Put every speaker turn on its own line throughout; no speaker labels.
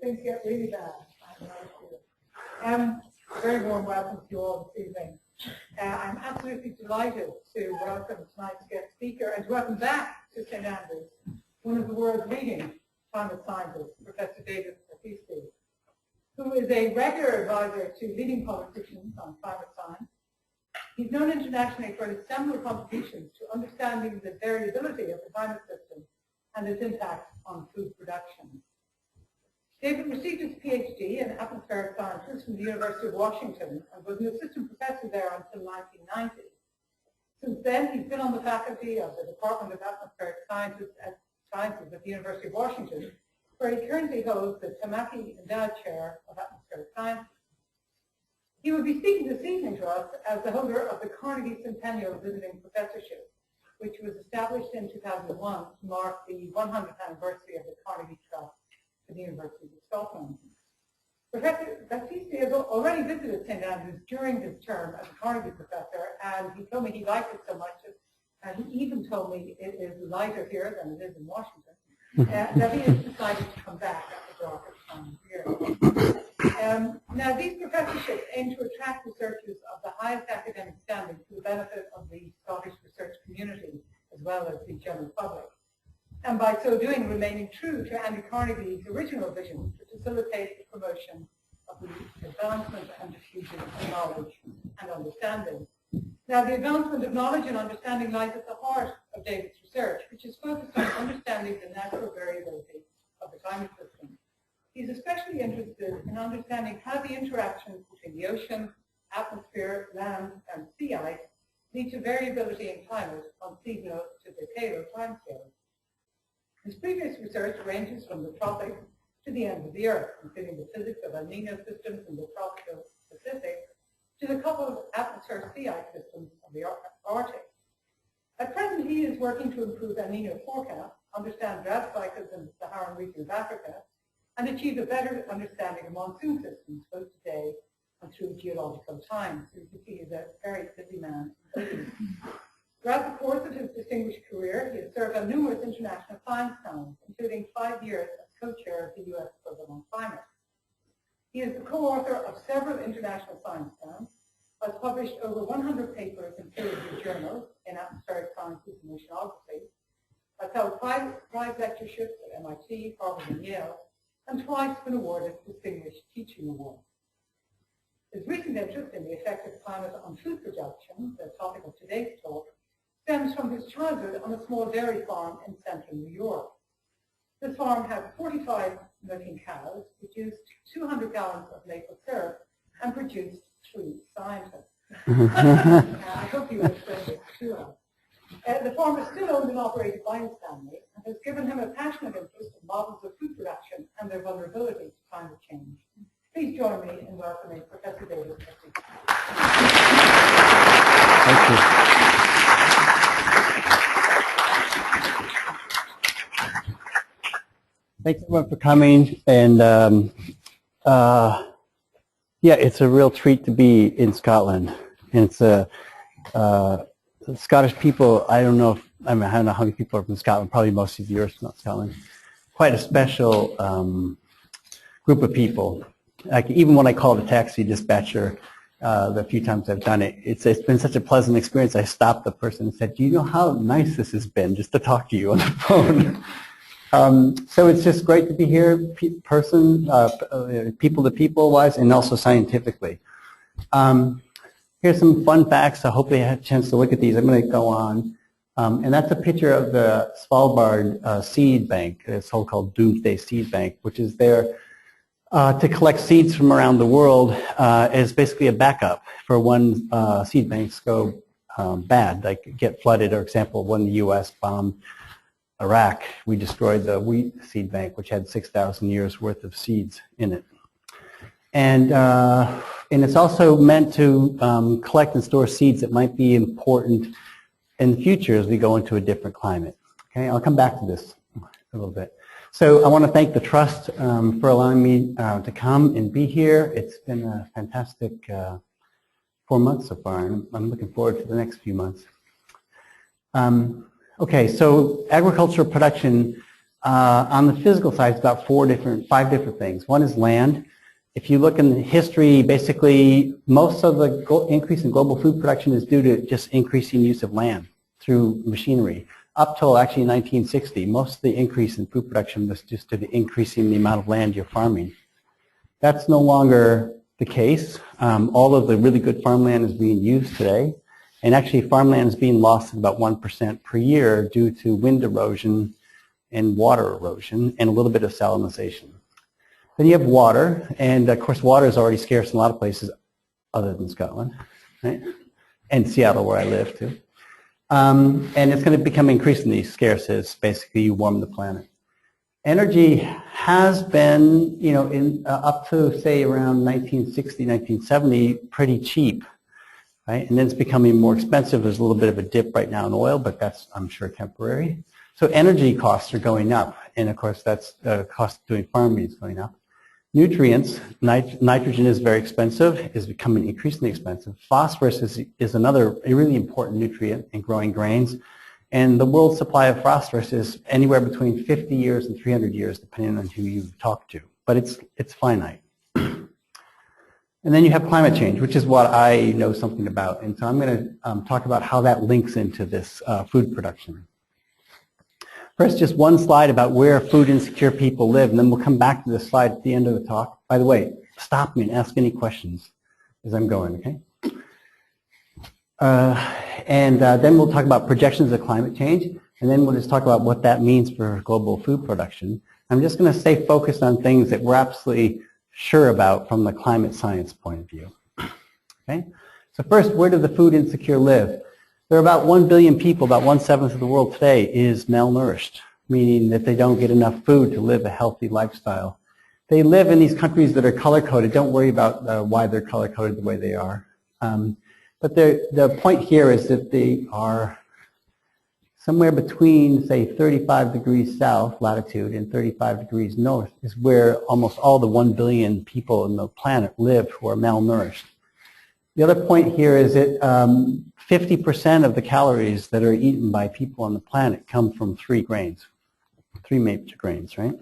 things get really bad. A very warm welcome to you all this evening. I'm absolutely delighted to welcome tonight's guest speaker and to welcome back to St Andrews one of the world's leading climate scientists, Professor David Battisti, who is a regular advisor to leading politicians on climate science. He's known internationally for his seminal contributions to understanding the variability of the climate system and its impact on food production. David received his PhD in atmospheric sciences from the University of Washington and was an assistant professor there until 1990. Since then, he's been on the faculty of the Department of Atmospheric Sciences at the University of Washington, where he currently holds the Tamaki Endowed Chair of Atmospheric Sciences. He will be speaking this evening to us as the holder of the Carnegie Centennial Visiting Professorship, which was established in 2001 to mark the 100th anniversary of the Carnegie Trust at the University of Scotland. Professor Battisti has already visited St Andrews during his term as a Carnegie professor, and he told me he liked it so much, and he even told me it is lighter here than it is in Washington, that he has decided to come back at the darkest time of year. Now, these professorships aim to attract researchers of the highest academic standing to the benefit of the Scottish research community as well as the general public, and by so doing remaining true to Andy Carnegie's original vision to facilitate the promotion of the advancement and diffusion of knowledge and understanding. Now, the advancement of knowledge and understanding lies at the heart of David's research, which is focused on understanding the natural variability of the climate system. He's especially interested in understanding how the interactions between the ocean, atmosphere, land, and sea ice lead to variability in climate on seasonal to decadal timescales. His previous research ranges from the tropics to the ends of the Earth, including the physics of El Nino systems in the tropical Pacific, to the coupled atmosphere sea ice systems of the Arctic. At present, he is working to improve El Nino forecasts, understand drought cycles in the Saharan region of Africa, and achieve a better understanding of monsoon systems both today and through geological time. So you can see he's a very busy man. Throughout the course of his distinguished career, he has served on numerous international science councils, including 5 years as co-chair of the U.S. Program on Climate. He is the co-author of several international science councils, has published over 100 papers in peer-reviewed journals in atmospheric sciences and oceanography, has held prize lectureships at MIT, Harvard, and Yale, and twice been awarded Distinguished Teaching Award. His recent interest in the effect of climate on food production, the topic of today's talk, stems from his childhood on a small dairy farm in central New York. This farm had 45 milking cows, produced 200 gallons of maple syrup, and produced 3 scientists. I hope you will explain this to us. The farm is still owned and operated by his family and has given him a passionate interest in models of food production and their vulnerability to climate change. Please join me in welcoming Professor David Battisti.
Thank you. Thanks everyone for coming, and yeah, it's a real treat to be in Scotland. And it's the Scottish people. I don't know how many people are from Scotland. Probably most of the earth, not Scotland. Quite a special group of people. Like even when I called a taxi dispatcher, the few times I've done it, it's been such a pleasant experience. I stopped the person and said, "Do you know how nice this has been just to talk to you on the phone?" So it's just great to be here, people to people wise, and also scientifically. Here's some fun facts. I hope they had a chance to look at these. I'm going to go on. And that's a picture of the Svalbard seed bank. It's so-called Doomsday Seed Bank, which is there to collect seeds from around the world as basically a backup for when seed banks go bad, like get flooded. For example, when the U.S. bombed Iraq, we destroyed the wheat seed bank, which had 6,000 years worth of seeds in it. And it's also meant to collect and store seeds that might be important in the future as we go into a different climate. Okay, I'll come back to this a little bit. So I want to thank the Trust for allowing me to come and be here. It's been a fantastic 4 months so far, and I'm looking forward to the next few months. Okay, so agricultural production On the physical side, it's about five different things. One is land. If you look in history, basically most of the increase in global food production is due to just increasing use of land through machinery. Up till actually 1960, most of the increase in food production was just to the increasing the amount of land you're farming. That's no longer the case. All of the really good farmland is being used today. And actually farmland is being lost at about 1% per year due to wind erosion and water erosion and a little bit of salinization. Then you have water, and of course water is already scarce in a lot of places other than Scotland, right? And Seattle where I live too. And it's going to become increasingly scarce as basically you warm the planet. Energy has been, you know, up to say around 1960, 1970, pretty cheap, right? And then it's becoming more expensive. There's a little bit of a dip right now in oil, but that's, I'm sure, temporary. So energy costs are going up, and of course that's the cost of doing farming is going up. Nutrients, nitrogen is very expensive, is becoming increasingly expensive. Phosphorus is another really important nutrient in growing grains. And the world supply of phosphorus is anywhere between 50 years and 300 years, depending on who you talk to. But it's finite. And then you have climate change, which is what I know something about. And so I'm going to talk about how that links into this food production. First, just one slide about where food insecure people live, and then we'll come back to this slide at the end of the talk. By the way, stop me and ask any questions as I'm going, okay? Then we'll talk about projections of climate change, and then we'll just talk about what that means for global food production. I'm just going to stay focused on things that we're absolutely sure about from the climate science point of view. Okay? So first, where do the food insecure live? There are about 1 billion people, about 1/7 of the world today is malnourished, meaning that they don't get enough food to live a healthy lifestyle. They live in these countries that are color-coded. Don't worry about why they're color-coded the way they are. But the point here is that they are somewhere between, say, 35 degrees south latitude and 35 degrees north is where almost all the 1 billion people on the planet live who are malnourished. The other point here is that 50% of the calories that are eaten by people on the planet come from three major grains, right?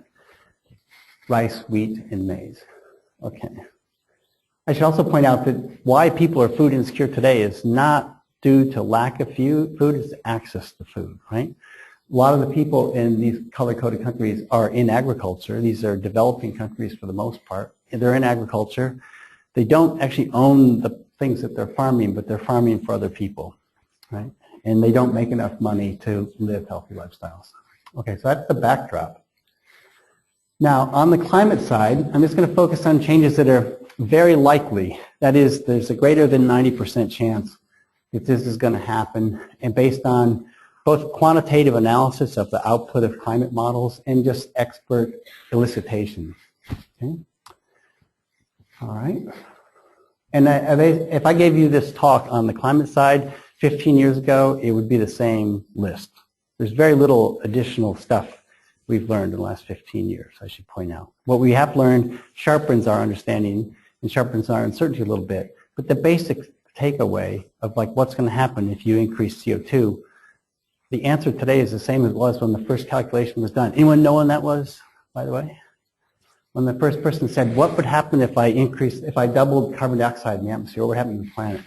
Rice, wheat, and maize. Okay. I should also point out that why people are food insecure today is not due to lack of food, it's access to food, right? A lot of the people in these color-coded countries are in agriculture. These are developing countries for the most part. They're in agriculture. They don't actually own the things that they're farming, but they're farming for other people, right? And they don't make enough money to live healthy lifestyles. Okay, so that's the backdrop. Now, on the climate side, I'm just going to focus on changes that are very likely. That is, there's a greater than 90% chance that this is going to happen, and based on both quantitative analysis of the output of climate models and just expert elicitation. Okay? All right. And if I gave you this talk on the climate side 15 years ago, it would be the same list. There's very little additional stuff we've learned in the last 15 years, I should point out. What we have learned sharpens our understanding and sharpens our uncertainty a little bit. But the basic takeaway of like what's going to happen if you increase CO2, the answer today is the same as it was when the first calculation was done. Anyone know when that was, by the way? When the first person said, what would happen if I doubled carbon dioxide in the atmosphere, what would happen to the planet?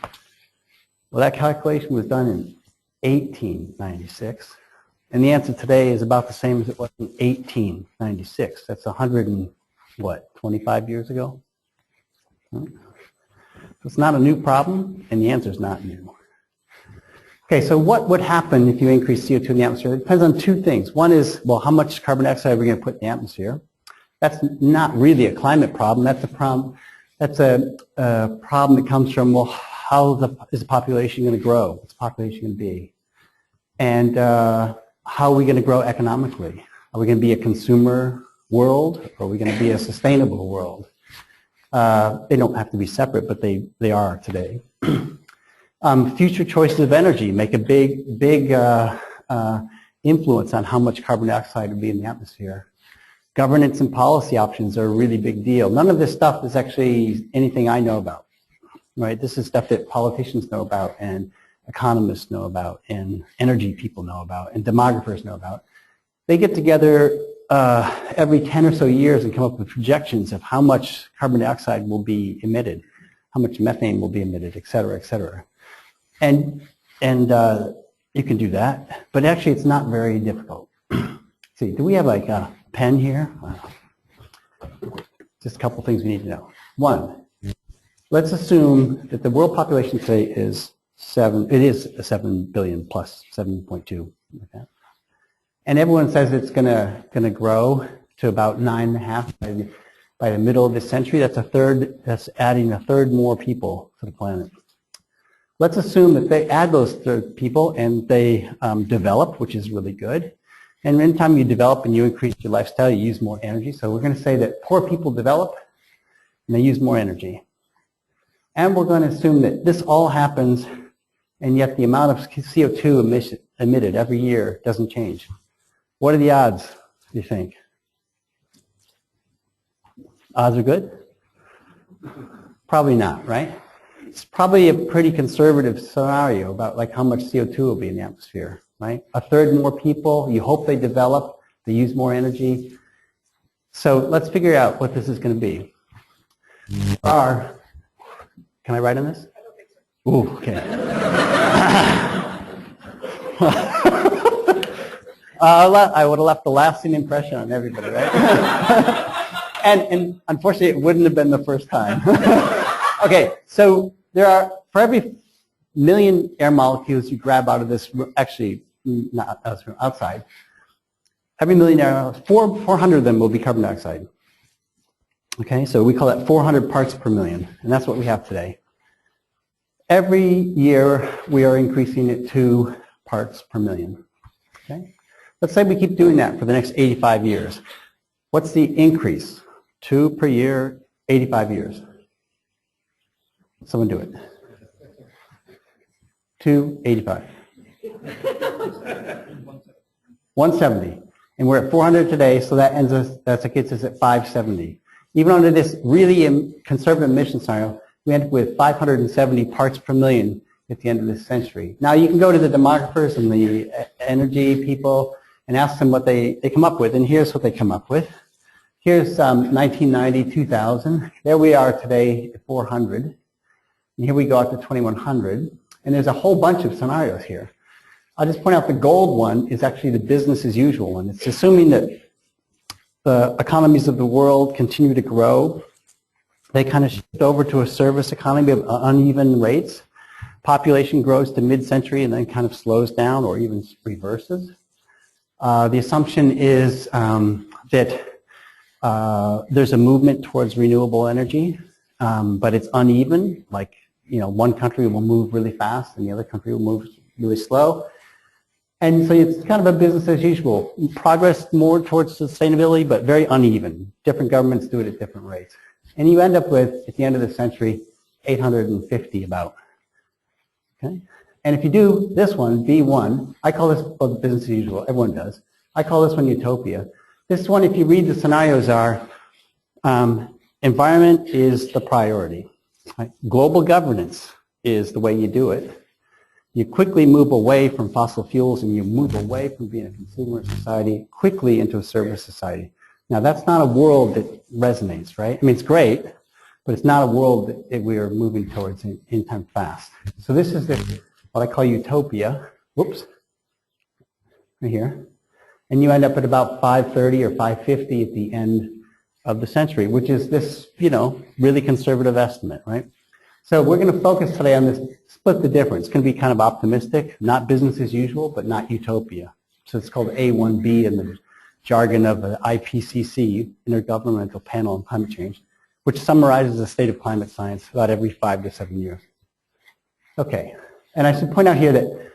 Well, that calculation was done in 1896. And the answer today is about the same as it was in 1896. That's 25 years ago? So it's not a new problem, and the answer is not new. Okay, so what would happen if you increase CO2 in the atmosphere? It depends on two things. One is, well, how much carbon dioxide are we going to put in the atmosphere? That's not really a climate problem. That's a problem. That's a problem that comes from, well, how is the population going to grow? What's the population going to be? And how are we going to grow economically? Are we going to be a consumer world, or are we going to be a sustainable world? They don't have to be separate, but they are today. Future choices of energy make a big influence on how much carbon dioxide will be in the atmosphere. Governance and policy options are a really big deal. None of this stuff is actually anything I know about, right? This is stuff that politicians know about, and economists know about, and energy people know about, and demographers know about. They get together every 10 or so years and come up with projections of how much carbon dioxide will be emitted, how much methane will be emitted, et cetera, et cetera. And you can do that, but actually it's not very difficult. See, do we have like a pen here? Just a couple things we need to know. One, let's assume that the world population today is 7 billion plus 7.2. Okay. And everyone says it's gonna grow to about 9.5 by the middle of this century. That's adding a third more people to the planet. Let's assume that they add those third people and they develop, which is really good. And anytime you develop and you increase your lifestyle, you use more energy. So we're going to say that poor people develop and they use more energy. And we're going to assume that this all happens and yet the amount of CO2 emitted every year doesn't change. What are the odds, do you think? Odds are good? Probably not, right? It's probably a pretty conservative scenario about like how much CO2 will be in the atmosphere, right? A third more people, you hope they develop, they use more energy. So let's figure out what this is going to be. Can I write on this?
I don't think so.
Ooh, okay. I would have left a lasting impression on everybody, right? and unfortunately, it wouldn't have been the first time. Okay, so there are, for every million air molecules you grab out of this, actually, not outside, every million air, 400 of them will be carbon dioxide. Okay, so we call that 400 parts per million, and that's what we have today. Every year, we are increasing it 2 parts per million. Okay? Let's say we keep doing that for the next 85 years. What's the increase? 2 per year, 85 years. Someone do it. 285. 170. And we're at 400 today, so that gets us at 570. Even under this really conservative emission scenario, we end up with 570 parts per million at the end of this century. Now you can go to the demographers and the energy people and ask them what they come up with, and here's what they come up with. Here's 1990, 2000. There we are today at 400. And here we go out to 2100. And there's a whole bunch of scenarios here. I'll just point out the gold one is actually the business as usual one. It's assuming that the economies of the world continue to grow. They kind of shift over to a service economy of uneven rates. Population grows to mid-century and then kind of slows down or even reverses. The assumption is that there's a movement towards renewable energy, but it's uneven. Like, one country will move really fast and the other country will move really slow. And so it's kind of a business as usual. Progress more towards sustainability, but very uneven. Different governments do it at different rates. And you end up with, at the end of the century, 850 about. Okay? And if you do this one, B1, I call this business as usual. Everyone does. I call this one utopia. This one, if you read the scenarios, are environment is the priority. Right? Global governance is the way you do it. You quickly move away from fossil fuels and you move away from being a consumer society quickly into a service society. Now, that's not a world that resonates, right? I mean, it's great, but it's not a world that we are moving towards in time fast. So this is what I call utopia. Whoops. Right here. And you end up at about 530 or 550 at the end of the century, which is this, really conservative estimate, right? So we're going to focus today on this, split the difference. It's going to be kind of optimistic, not business as usual, but not utopia. So it's called A1B in the jargon of the IPCC, Intergovernmental Panel on Climate Change, which summarizes the state of climate science about every 5 to 7 years. Okay, and I should point out here that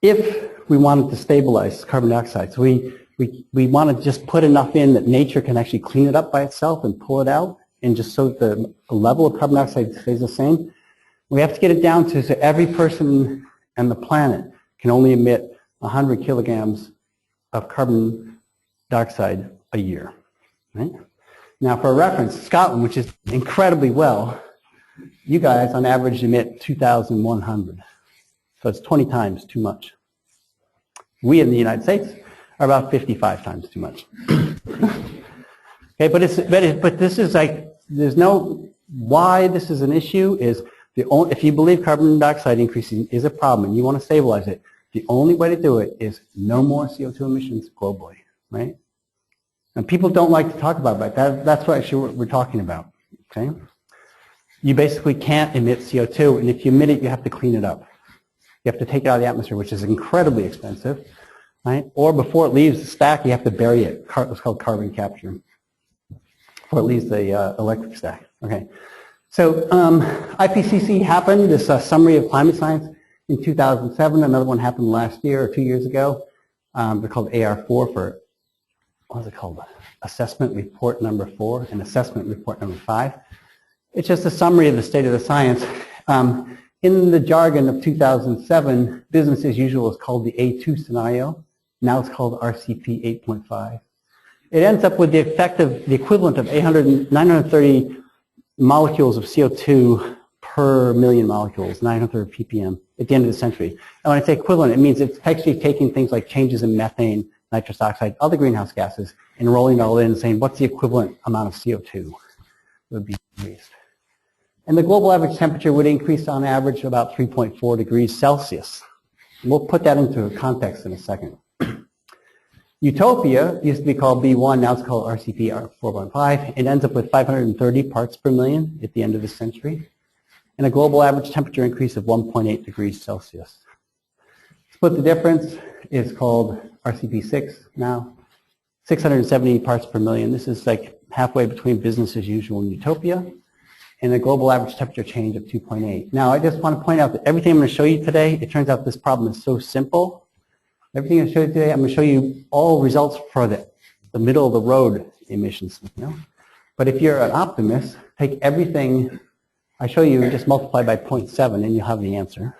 if we wanted to stabilize carbon dioxide, so we want to just put enough in that nature can actually clean it up by itself and pull it out, and just so that the level of carbon dioxide stays the same, we have to get it down to so every person on the planet can only emit 100 kilograms of carbon dioxide a year. Right? Now, for a reference, Scotland, which is incredibly well, you guys on average emit 2,100. So it's 20 times too much. We in the United States are about 55 times too much. Okay, but this is like, there's no, why this is an issue is, if you believe carbon dioxide increasing is a problem and you want to stabilize it, the only way to do it is no more CO2 emissions globally, right? And people don't like to talk about that. That's what actually we're talking about, okay? You basically can't emit CO2, and if you emit it, you have to clean it up. You have to take it out of the atmosphere, which is incredibly expensive, right? Or before it leaves the stack, you have to bury it. It's called carbon capture. Before it leaves the electric stack, okay? So IPCC happened, this summary of climate science, in 2007. Another one happened last year or 2 years ago. They're called AR4 for, what is it called? Assessment Report number 4 and Assessment Report number 5. It's just a summary of the state of the science. In the jargon of 2007, business as usual is called the A2 scenario. Now it's called RCP 8.5. It ends up with the equivalent of 930 molecules of CO2 per million molecules, 930 ppm at the end of the century. And when I say equivalent, it means it's actually taking things like changes in methane, nitrous oxide, other greenhouse gases, and rolling it all in and saying, what's the equivalent amount of CO2 that would be increased? And the global average temperature would increase on average about 3.4 degrees Celsius. We'll put that into context in a second. Utopia used to be called B1, now it's called RCP 4.5. It ends up with 530 parts per million at the end of the century, and a global average temperature increase of 1.8 degrees Celsius. Split the difference is called RCP 6 now, 670 parts per million. This is like halfway between business as usual and utopia, and a global average temperature change of 2.8. Now, I just want to point out that everything I'm going to show you today, it turns out this problem is so simple. Everything I show you today, I'm going to show you all results for the middle of the road emissions. You know? But if you're an optimist, take everything I show you and just multiply by 0.7 and you'll have the answer.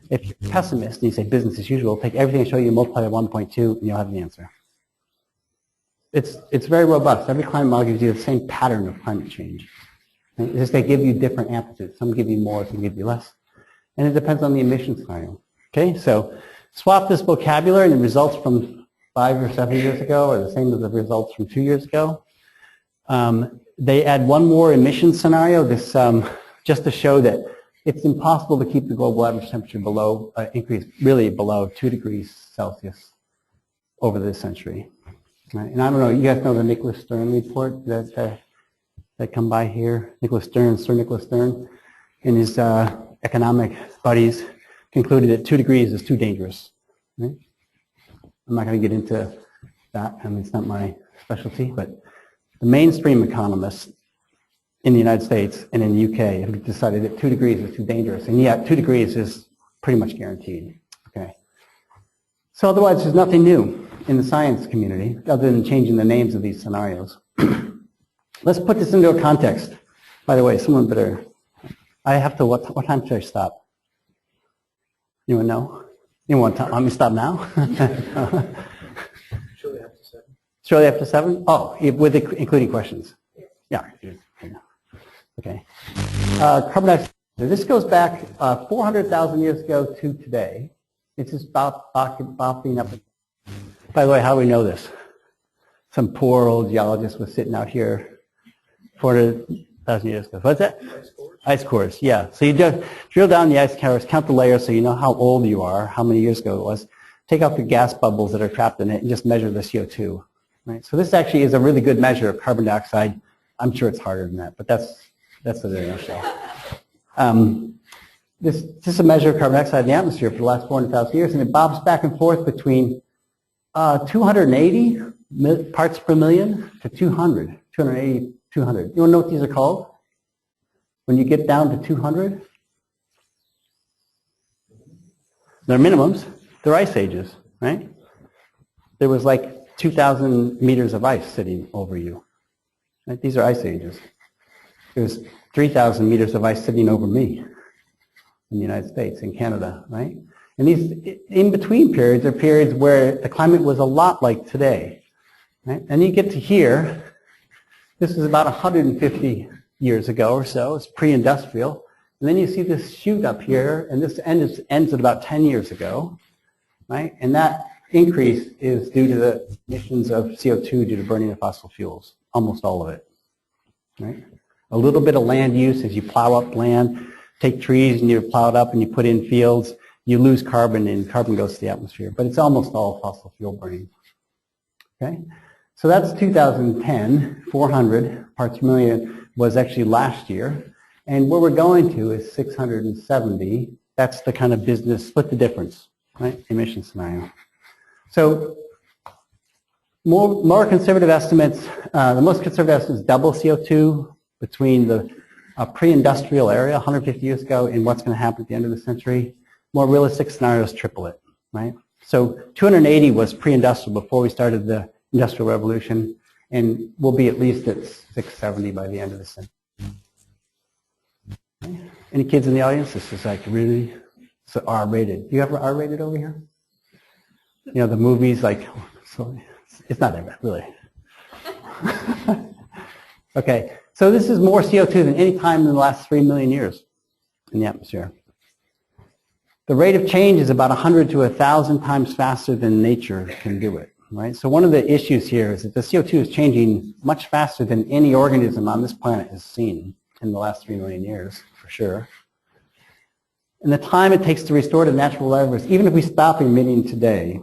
If you're a pessimist and you say business as usual, take everything I show you and multiply by 1.2 and you'll have the answer. It's very robust. Every climate model gives you the same pattern of climate change. It's just they give you different amplitudes. Some give you more, some give you less. And it depends on the emission scenario. Okay, so swap this vocabulary and the results from 5 or 7 years ago are the same as the results from 2 years ago. They add one more emission scenario, this just to show that it's impossible to keep the global average temperature below, increase really below 2 degrees Celsius over this century. Right? And I don't know, you guys know the Nicholas Stern report that come by here? Sir Nicholas Stern, and his economic buddies concluded that 2 degrees is too dangerous. Right? I'm not going to get into that. I mean, it's not my specialty, but the mainstream economists in the United States and in the UK have decided that 2 degrees is too dangerous, and yet 2 degrees is pretty much guaranteed. Okay. So otherwise, there's nothing new in the science community other than changing the names of these scenarios. Let's put this into a context. By the way, someone better. I have to. What time should I stop? Anyone know? You want to let me stop now?
Shortly after 7.
Shortly after 7? Oh, with including questions. Yeah. Okay. Carbon dioxide. This goes back 400,000 years ago to today. It's just bopping up. By the way, how do we know this? Some poor old geologist was sitting out here 400,000 years ago. What's that?
Ice cores.
Ice cores, yeah. So you just drill down the ice cores, count the layers so you know how old you are, how many years ago it was. Take out the gas bubbles that are trapped in it and just measure the CO2. Right? So this actually is a really good measure of carbon dioxide. I'm sure it's harder than that, but that's the nutshell. This is a measure of carbon dioxide in the atmosphere for the last 400,000 years, and it bobs back and forth between 280 parts per million to 200, 280, 200. You want to know what these are called? When you get down to 200? They're minimums. They're ice ages, right? There was like 2,000 meters of ice sitting over you. Right? These are ice ages. There's 3,000 meters of ice sitting over me in the United States, in Canada, right? And these in-between periods are periods where the climate was a lot like today, right? And you get to here, this is about 150 years ago or so, it's pre-industrial, and then you see this shoot up here, and this ends at about 10 years ago, right? And that increase is due to the emissions of CO2 due to burning of fossil fuels, almost all of it. Right? A little bit of land use as you plow up land, take trees and you plow it up and you put in fields, you lose carbon and carbon goes to the atmosphere, but it's almost all fossil fuel burning. Okay? So that's 2010, 400 parts per million was actually last year, and where we're going to is 670. That's the kind of business, split the difference, right, emission scenario. So more conservative estimates, the most conservative estimate is double CO2 between the pre-industrial area 150 years ago and what's going to happen at the end of the century. More realistic scenarios triple it, right? So 280 was pre-industrial before we started the Industrial Revolution, and we'll be at least at 670 by the end of the century. Okay. Any kids in the audience? This is like really so R-rated. Do you have R-rated over here? You know, the movies like, so it's not that bad, really. Okay, so this is more CO2 than any time in the last 3 million years in the atmosphere. The rate of change is about 100 to 1,000 times faster than nature can do it, right? So one of the issues here is that the CO2 is changing much faster than any organism on this planet has seen in the last 3 million years, for sure. And the time it takes to restore to natural levels, even if we stop emitting today,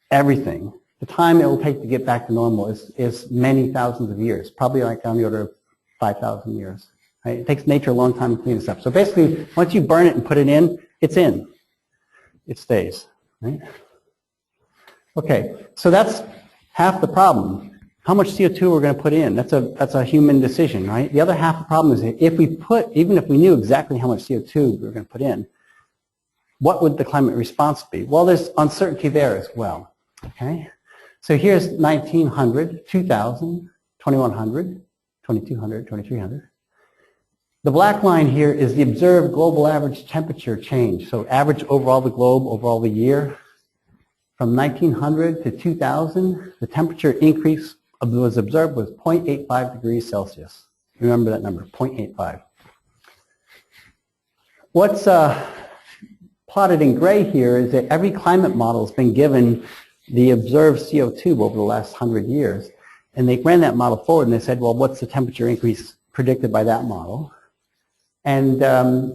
everything, the time it will take to get back to normal is many thousands of years, probably like on the order of 5,000 years. Right? It takes nature a long time to clean this up. So basically, once you burn it and put it in, it's in. It stays. Right? Okay, so that's half the problem. How much CO2 we're going to put in? That's a human decision, right? The other half of the problem is even if we knew exactly how much CO2 we were going to put in, what would the climate response be? Well, there's uncertainty there as well. Okay, so here's 1900, 2000, 2100, 2200, 2300. The black line here is the observed global average temperature change. So average over all the globe, over all the year. From 1900 to 2000, the temperature increase was observed was 0.85 degrees Celsius. Remember that number, 0.85. What's plotted in gray here is that every climate model has been given the observed CO2 over the last 100 years. And they ran that model forward and they said, well, what's the temperature increase predicted by that model? And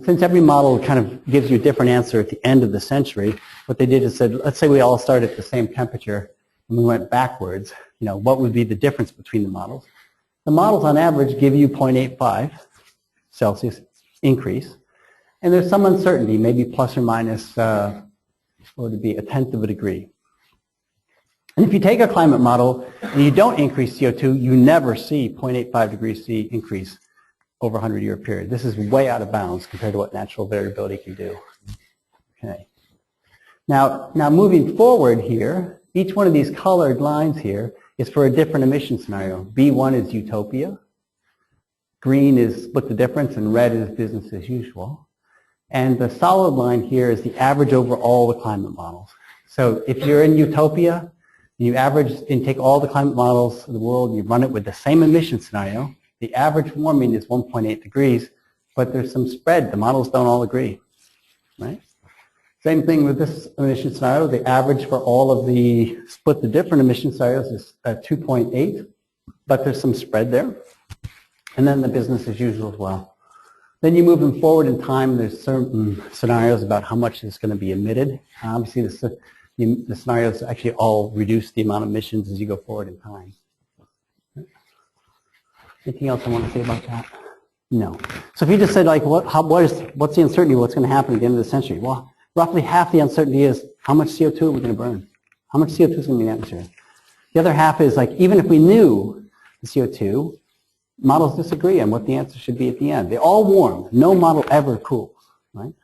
since every model kind of gives you a different answer at the end of the century, what they did is said, let's say we all start at the same temperature and we went backwards, you know, what would be the difference between the models? The models on average give you 0.85 Celsius increase. And there's some uncertainty, maybe plus or minus, what would it be, 1/10 of a degree. And if you take a climate model and you don't increase CO2, you never see 0.85 degrees C increase over a 100-year period. This is way out of bounds compared to what natural variability can do. Okay. Now moving forward here, each one of these colored lines here is for a different emission scenario. B1 is utopia, green is split the difference, and red is business as usual. And the solid line here is the average over all the climate models. So if you're in utopia, you average and take all the climate models of the world, you run it with the same emission scenario, the average warming is 1.8 degrees, but there's some spread. The models don't all agree, right? Same thing with this emission scenario. The average for all of the split the different emission scenarios is 2.8, but there's some spread there. And then the business as usual as well. Then you moving forward in time, there's certain scenarios about how much is going to be emitted. Obviously, the scenarios actually all reduce the amount of emissions as you go forward in time. Anything else I want to say about that? No. So if you just said, like, what's the uncertainty, what's going to happen at the end of the century? Well, roughly half the uncertainty is how much CO2 are we going to burn? How much CO2 is going to be in the atmosphere? The other half is, like, even if we knew the CO2, models disagree on what the answer should be at the end. They all warm. No model ever cools, right?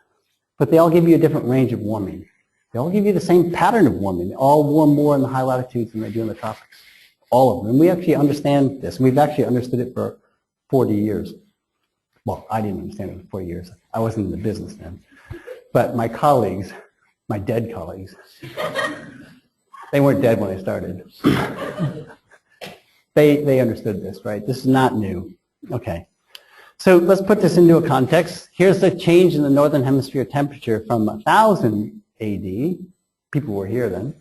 But they all give you a different range of warming. They all give you the same pattern of warming. They all warm more in the high latitudes than they do in the tropics. All of them. And we actually understand this. We've actually understood it for 40 years. Well, I didn't understand it for 40 years. I wasn't in the business then. But my colleagues, my dead colleagues, they weren't dead when they started. They understood this, right? This is not new. Okay. So let's put this into a context. Here's the change in the northern hemisphere temperature from 1000 AD, people were here then,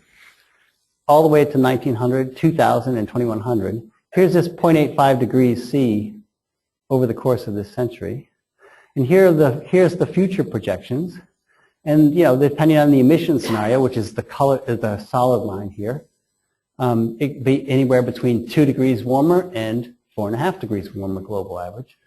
all the way to 1900, 2000, and 2100. Here's this 0.85 degrees C over the course of this century. And here's the future projections. And, you know, depending on the emission scenario, which is the solid line here, it could be anywhere between 2 degrees warmer and 4.5 degrees warmer global average.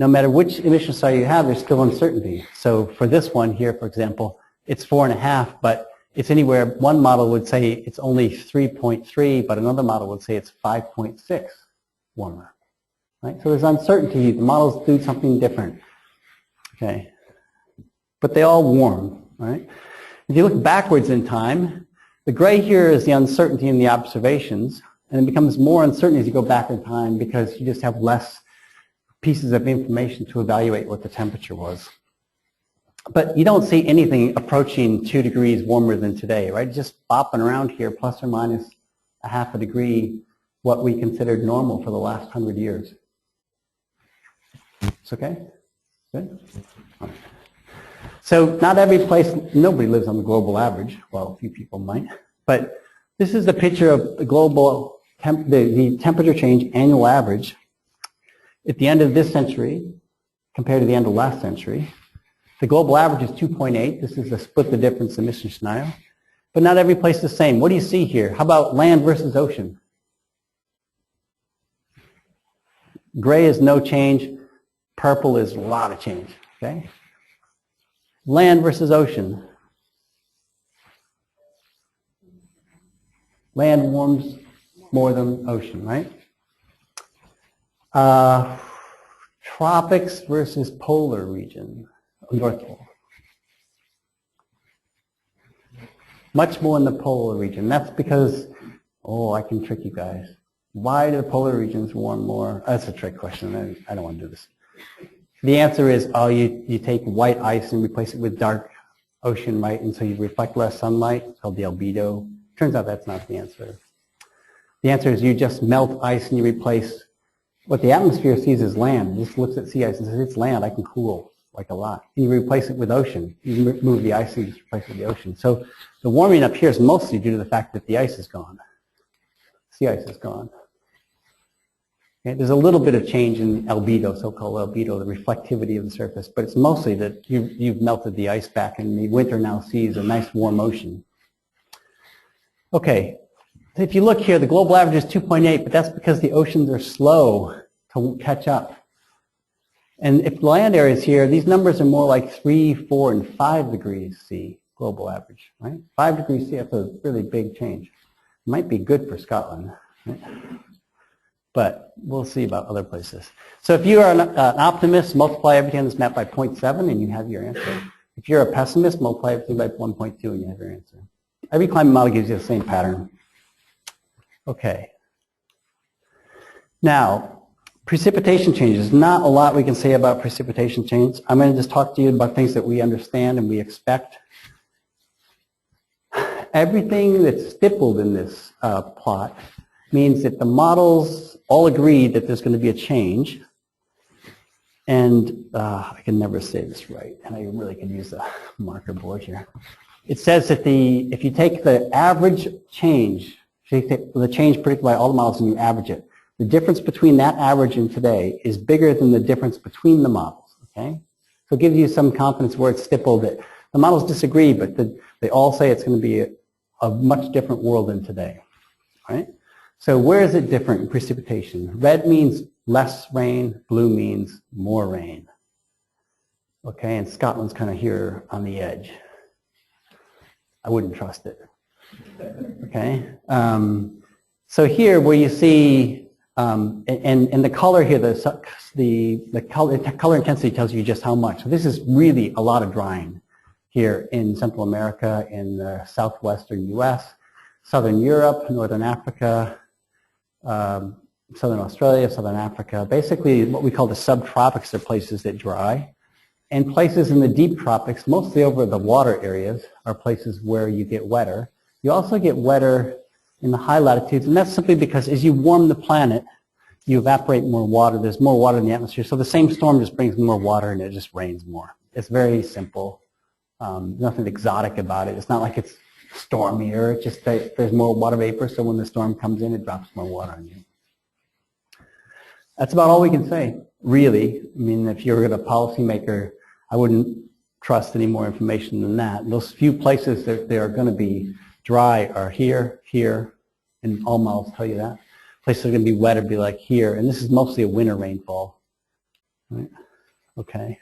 No matter which emission scenario you have, there's still uncertainty. So for this one here, for example, it's 4.5, but it's anywhere, one model would say it's only 3.3, but another model would say it's 5.6 warmer. Right? So there's uncertainty. The models do something different. Okay. But they all warm. Right? If you look backwards in time, the gray here is the uncertainty in the observations, and it becomes more uncertain as you go back in time because you just have less pieces of information to evaluate what the temperature was. But you don't see anything approaching 2 degrees warmer than today, right? Just bopping around here, plus or minus a half a degree, what we considered normal for the last 100 years. It's okay? Good? All right. So not every place, nobody lives on the global average. Well, a few people might. But this is the picture of the global, the temperature change annual average at the end of this century compared to the end of last century. The global average is 2.8. This is the split the difference emission scenario. But not every place is the same. What do you see here? How about land versus ocean? Gray is no change. Purple is a lot of change. Okay? Land versus ocean. Land warms more than ocean, right? Tropics versus polar region, North Pole. Much more in the polar region. That's because, oh, I can trick you guys. Why do the polar regions warm more? That's a trick question. I don't want to do this. The answer is, oh, you take white ice and replace it with dark ocean, right? And so you reflect less sunlight. It's called the albedo. Turns out that's not the answer. The answer is you just melt ice and you replace what the atmosphere sees as land. It just looks at sea ice and says, it's land, I can cool like a lot. And you replace it with ocean. You move the ice and you just replace it with the ocean. So the warming up here is mostly due to the fact that the ice is gone. Sea ice is gone. Okay? There's a little bit of change in albedo, so-called albedo, the reflectivity of the surface, but it's mostly that you've melted the ice back and the winter now sees a nice warm ocean. Okay. If you look here, the global average is 2.8, but that's because the oceans are slow to catch up. And if land areas here, these numbers are more like 3, 4, and 5 degrees C, global average, right? 5 degrees C, that's a really big change. It might be good for Scotland, right? But we'll see about other places. So if you are an optimist, multiply everything on this map by 0.7 and you have your answer. If you're a pessimist, multiply everything by 1.2 and you have your answer. Every climate model gives you the same pattern. Okay. Now, precipitation changes. Not a lot we can say about precipitation change. I'm going to just talk to you about things that we understand and we expect. Everything that's stippled in this plot means that the models all agree that there's going to be a change. And I can never say this right, and I really could use a marker board here. It says that if you take the average change, the change predicted by all the models and you average it, the difference between that average and today is bigger than the difference between the models, okay? So it gives you some confidence where it's stippled that the models disagree, but they all say it's going to be a much different world than today, right? So where is it different in precipitation? Red means less rain, blue means more rain, okay? And Scotland's kind of here on the edge. I wouldn't trust it. Okay, so here where you see, and the color here, the color intensity tells you just how much. So this is really a lot of drying here in Central America, in the southwestern U.S., Southern Europe, Northern Africa, Southern Australia, Southern Africa. Basically what we call the subtropics are places that dry. And places in the deep tropics, mostly over the water areas, are places where you get wetter. You also get wetter in the high latitudes, and that's simply because as you warm the planet, you evaporate more water. There's more water in the atmosphere, so the same storm just brings more water and it just rains more. It's very simple. Nothing exotic about it. It's not like it's stormier. It's just that there's more water vapor, so when the storm comes in, it drops more water on you. That's about all we can say, really. I mean, if you're a policymaker, I wouldn't trust any more information than that. Those few places that they are going to be dry are here, here, and all models tell you that. Places that are going to be wet would be like here, and this is mostly a winter rainfall. Right? Okay.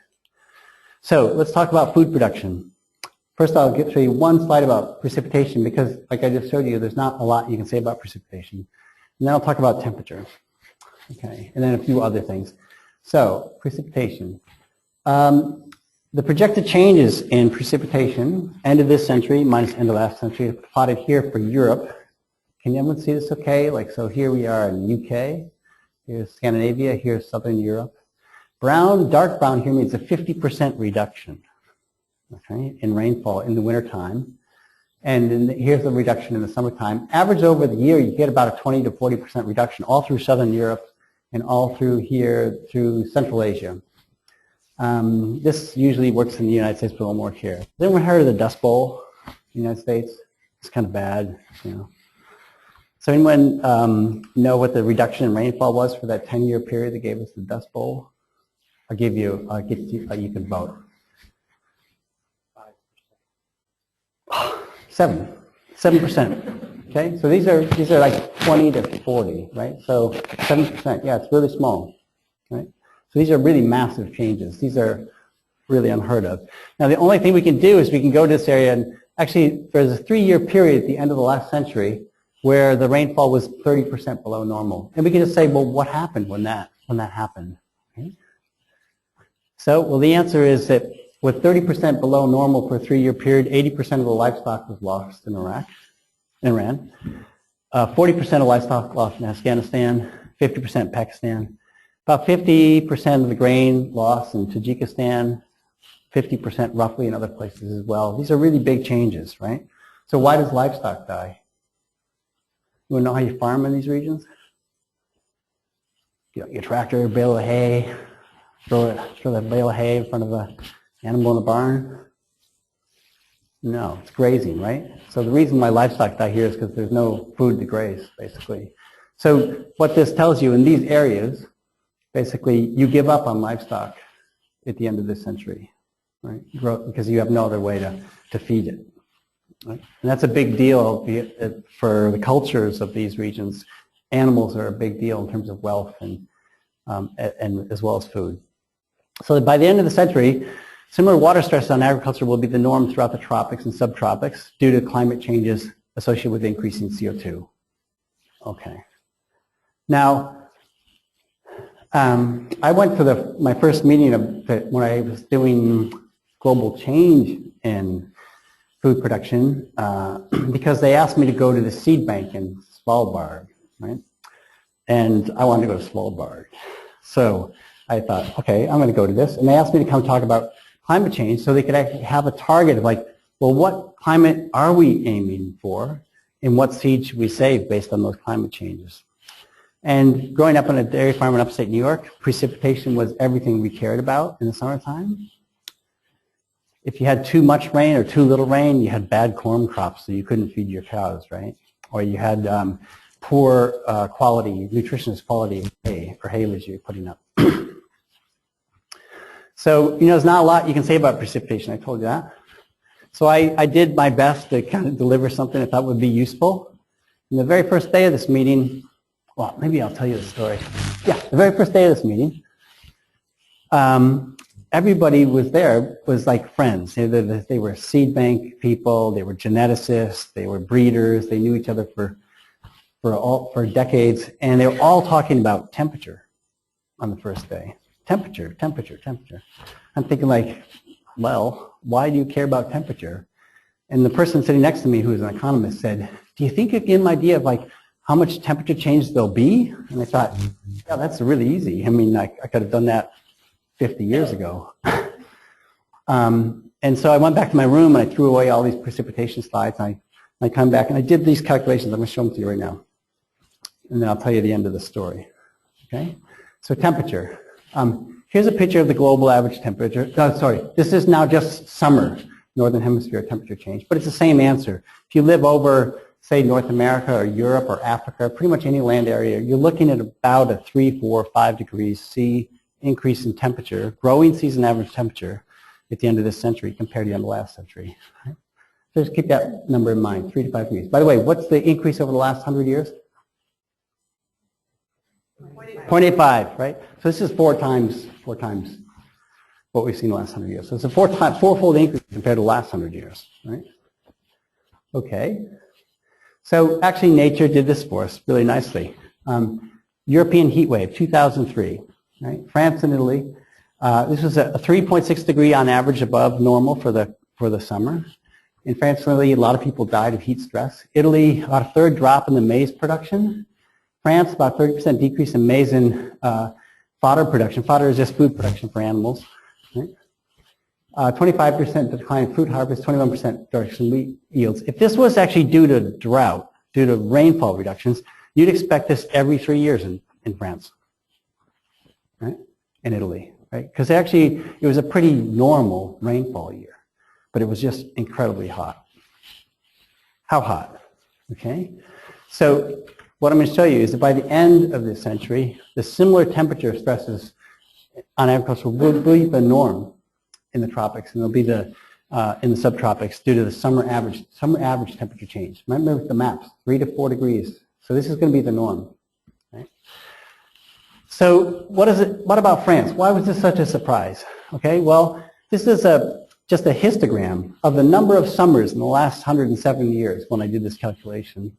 So let's talk about food production. First, I'll show you one slide about precipitation because, like I just showed you, there's not a lot you can say about precipitation. And then I'll talk about temperature. Okay, and then a few other things. So, precipitation. The projected changes in precipitation, end of this century minus end of last century, plotted here for Europe. Can everyone see this okay? Like, so here we are in the UK, here's Scandinavia, here's Southern Europe. Brown, dark brown here means a 50% reduction, okay, in rainfall in the wintertime. And here's the reduction in the summertime. Average over the year, you get about a 20 to 40% reduction all through Southern Europe and all through here, through Central Asia. This usually works in the United States, but it won't work here. Has anyone heard of the Dust Bowl in the United States? It's kind of bad, you know. So anyone know what the reduction in rainfall was for that 10-year period that gave us the Dust Bowl? I'll give you, you can vote. 7%. Okay, so these are like 20 to 40, right? So 7%, yeah, it's really small, right? So these are really massive changes. These are really unheard of. Now the only thing we can do is we can go to this area and actually there's a 3-year period at the end of the last century where the rainfall was 30% below normal. And we can just say, well, what happened when that happened? Okay? So, well, the answer is that with 30% below normal for a 3-year period, 80% of the livestock was lost in Iran. 40% of livestock lost in Afghanistan, 50% Pakistan. About 50% of the grain lost in Tajikistan, 50% roughly in other places as well. These are really big changes, right? So why does livestock die? You want to know how you farm in these regions? You know, your tractor, bale of hay, throw that bale of hay in front of an animal in a barn? No, it's grazing, right? So the reason why livestock die here is because there's no food to graze, basically. So what this tells you in these areas, basically you give up on livestock at the end of this century, right? Because you have no other way to feed it. Right? And that's a big deal for the cultures of these regions. Animals are a big deal in terms of wealth and as well as food. So by the end of the century, similar water stress on agriculture will be the norm throughout the tropics and subtropics due to climate changes associated with increasing CO2. Okay. Now, I went to my first meeting when I was doing global change in food production because they asked me to go to the seed bank in Svalbard, right? And I wanted to go to Svalbard. So I thought, okay, I'm going to go to this. And they asked me to come talk about climate change so they could actually have a target of like, well, what climate are we aiming for and what seeds should we save based on those climate changes? And growing up on a dairy farm in upstate New York, precipitation was everything we cared about in the summertime. If you had too much rain or too little rain, you had bad corn crops, so you couldn't feed your cows, right? Or you had poor quality, nutritious quality hay or haylage you're putting up. So, you know, there's not a lot you can say about precipitation, I told you that. So I did my best to kind of deliver something I thought would be useful. And the very first day of this meeting, well, maybe I'll tell you the story. Yeah, the very first day of this meeting, everybody was there, was like friends. They were seed bank people, they were geneticists, they were breeders, they knew each other for decades, and they were all talking about temperature on the first day. Temperature, temperature, temperature. I'm thinking like, well, why do you care about temperature? And the person sitting next to me, who was an economist, said, do you think you can get an idea of like how much temperature change there'll be? And I thought, yeah, that's really easy. I mean, I could have done that 50 years ago. And so I went back to my room and I threw away all these precipitation slides. And I come back and I did these calculations. I'm going to show them to you right now. And then I'll tell you the end of the story. Okay? So temperature. Here's a picture of the global average temperature. Oh, sorry, this is now just summer. Northern Hemisphere temperature change. But it's the same answer. If you live over, say, North America or Europe or Africa, pretty much any land area, you're looking at about a 3, 4, 5 degrees C increase in temperature, growing season average temperature at the end of this century compared to the end of last century. Right? So just keep that number in mind, 3 to 5 degrees. By the way, what's the increase over the last 100 years? 0.85, right? So this is four times what we've seen the last 100 years. So it's a fourfold increase compared to the last 100 years, right? Okay. So actually nature did this for us really nicely. European heat wave, 2003, right? France and Italy. This was a 3.6 degree on average above normal for the summer. In France and Italy, a lot of people died of heat stress. Italy, about a third drop in the maize production. France, about 30% decrease in maize and fodder production. Fodder is just food production for animals. Right? 25% decline in fruit harvest, 21% reduction in wheat yields. If this was actually due to drought, due to rainfall reductions, you'd expect this every 3 years in France, right? In Italy, right? Because actually it was a pretty normal rainfall year, but it was just incredibly hot. How hot? Okay? So what I'm going to show you is that by the end of this century, the similar temperature stresses on agriculture will be the norm in the tropics, and they'll be in the subtropics due to the summer average temperature change. Remember the maps, 3 to 4 degrees. So this is going to be the norm. Right? So what about France? Why was this such a surprise? Okay, well, this is just a histogram of the number of summers in the last 107 years when I did this calculation.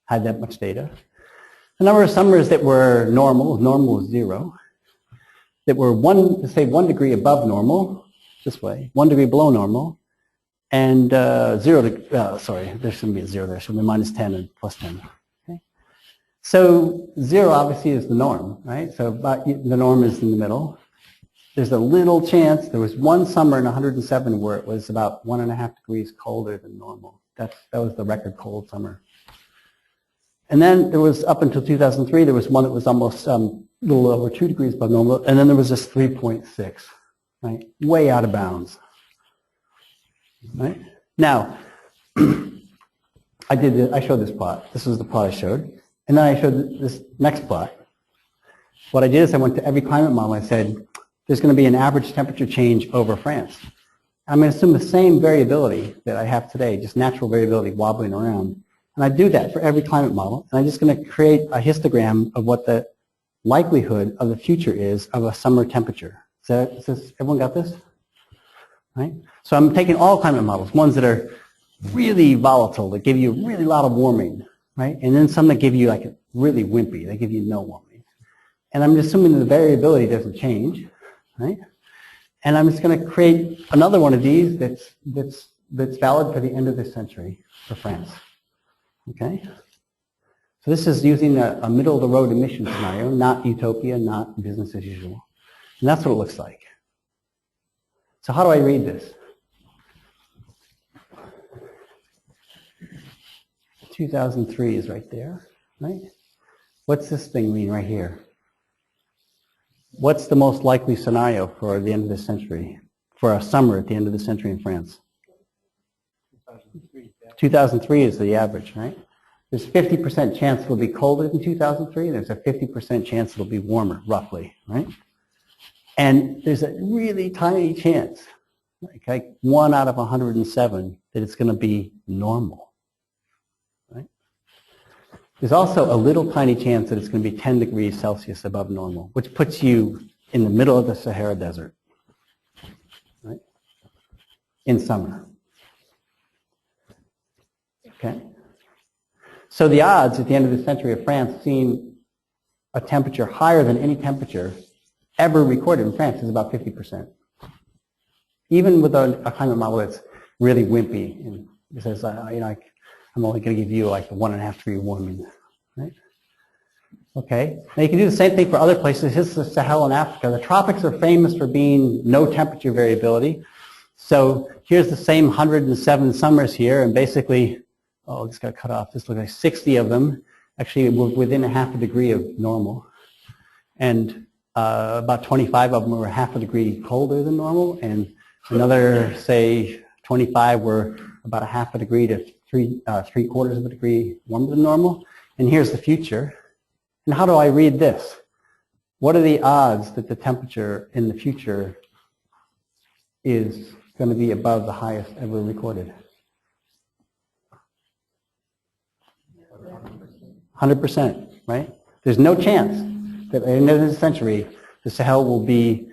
Had that much data. The number of summers that were normal was 0, that were 1 degree above normal, this way, 1 degree below normal, and there shouldn't be a 0 there, should be minus 10 and plus 10. Okay? So 0 obviously is the norm, right? So the norm is in the middle. There's a little chance, there was one summer in 107 where it was about 1.5 degrees colder than normal. That was the record cold summer. And then there was, up until 2003, there was one that was almost a little over 2 degrees above normal, and then there was this 3.6, right? Way out of bounds, right? Now, I showed this plot. This was the plot I showed. And then I showed this next plot. What I did is I went to every climate model and I said, there's going to be an average temperature change over France. I'm going to assume the same variability that I have today, just natural variability wobbling around. And I do that for every climate model. And I'm just going to create a histogram of what the likelihood of the future is of a summer temperature. Everyone got this? Right? So I'm taking all climate models, ones that are really volatile, that give you a really lot of warming, right? And then some that give you like really wimpy, they give you no warming. And I'm assuming the variability doesn't change, right? And I'm just going to create another one of these that's valid for the end of this century for France. Okay? So this is using a middle-of-the-road emission scenario, not utopia, not business as usual. And that's what it looks like. So how do I read this? 2003 is right there, right? What's this thing mean right here? What's the most likely scenario for the end of this century, for a summer at the end of the century in France? 2003 is the average, right? There's 50% chance it'll be colder than 2003. There's a 50% chance it'll be warmer, roughly, right? And there's a really tiny chance, like 1 out of 107, that it's going to be normal, right? There's also a little tiny chance that it's going to be 10 degrees Celsius above normal, which puts you in the middle of the Sahara Desert, right? In summer. Okay? So the odds at the end of the century of France seeing a temperature higher than any temperature ever recorded in France is about 50%. Even with a climate model that's really wimpy and it says, I'm only going to give you like a 1.5 degree warming, right? Okay. Now you can do the same thing for other places. Here's the Sahel in Africa. The tropics are famous for being no temperature variability. So here's the same 107 summers here, and basically, oh, this got cut off. This looks like 60 of them actually were within 0.5 degree of normal. And about 25 of them were 0.5 degree colder than normal, and another, say, 25 we're about a half a degree to 3/4 of a degree warmer than normal. And here's the future. And how do I read this? What are the odds that the temperature in the future is going to be above the highest ever recorded? 100%, right? There's no chance that at the end of this century the Sahel will be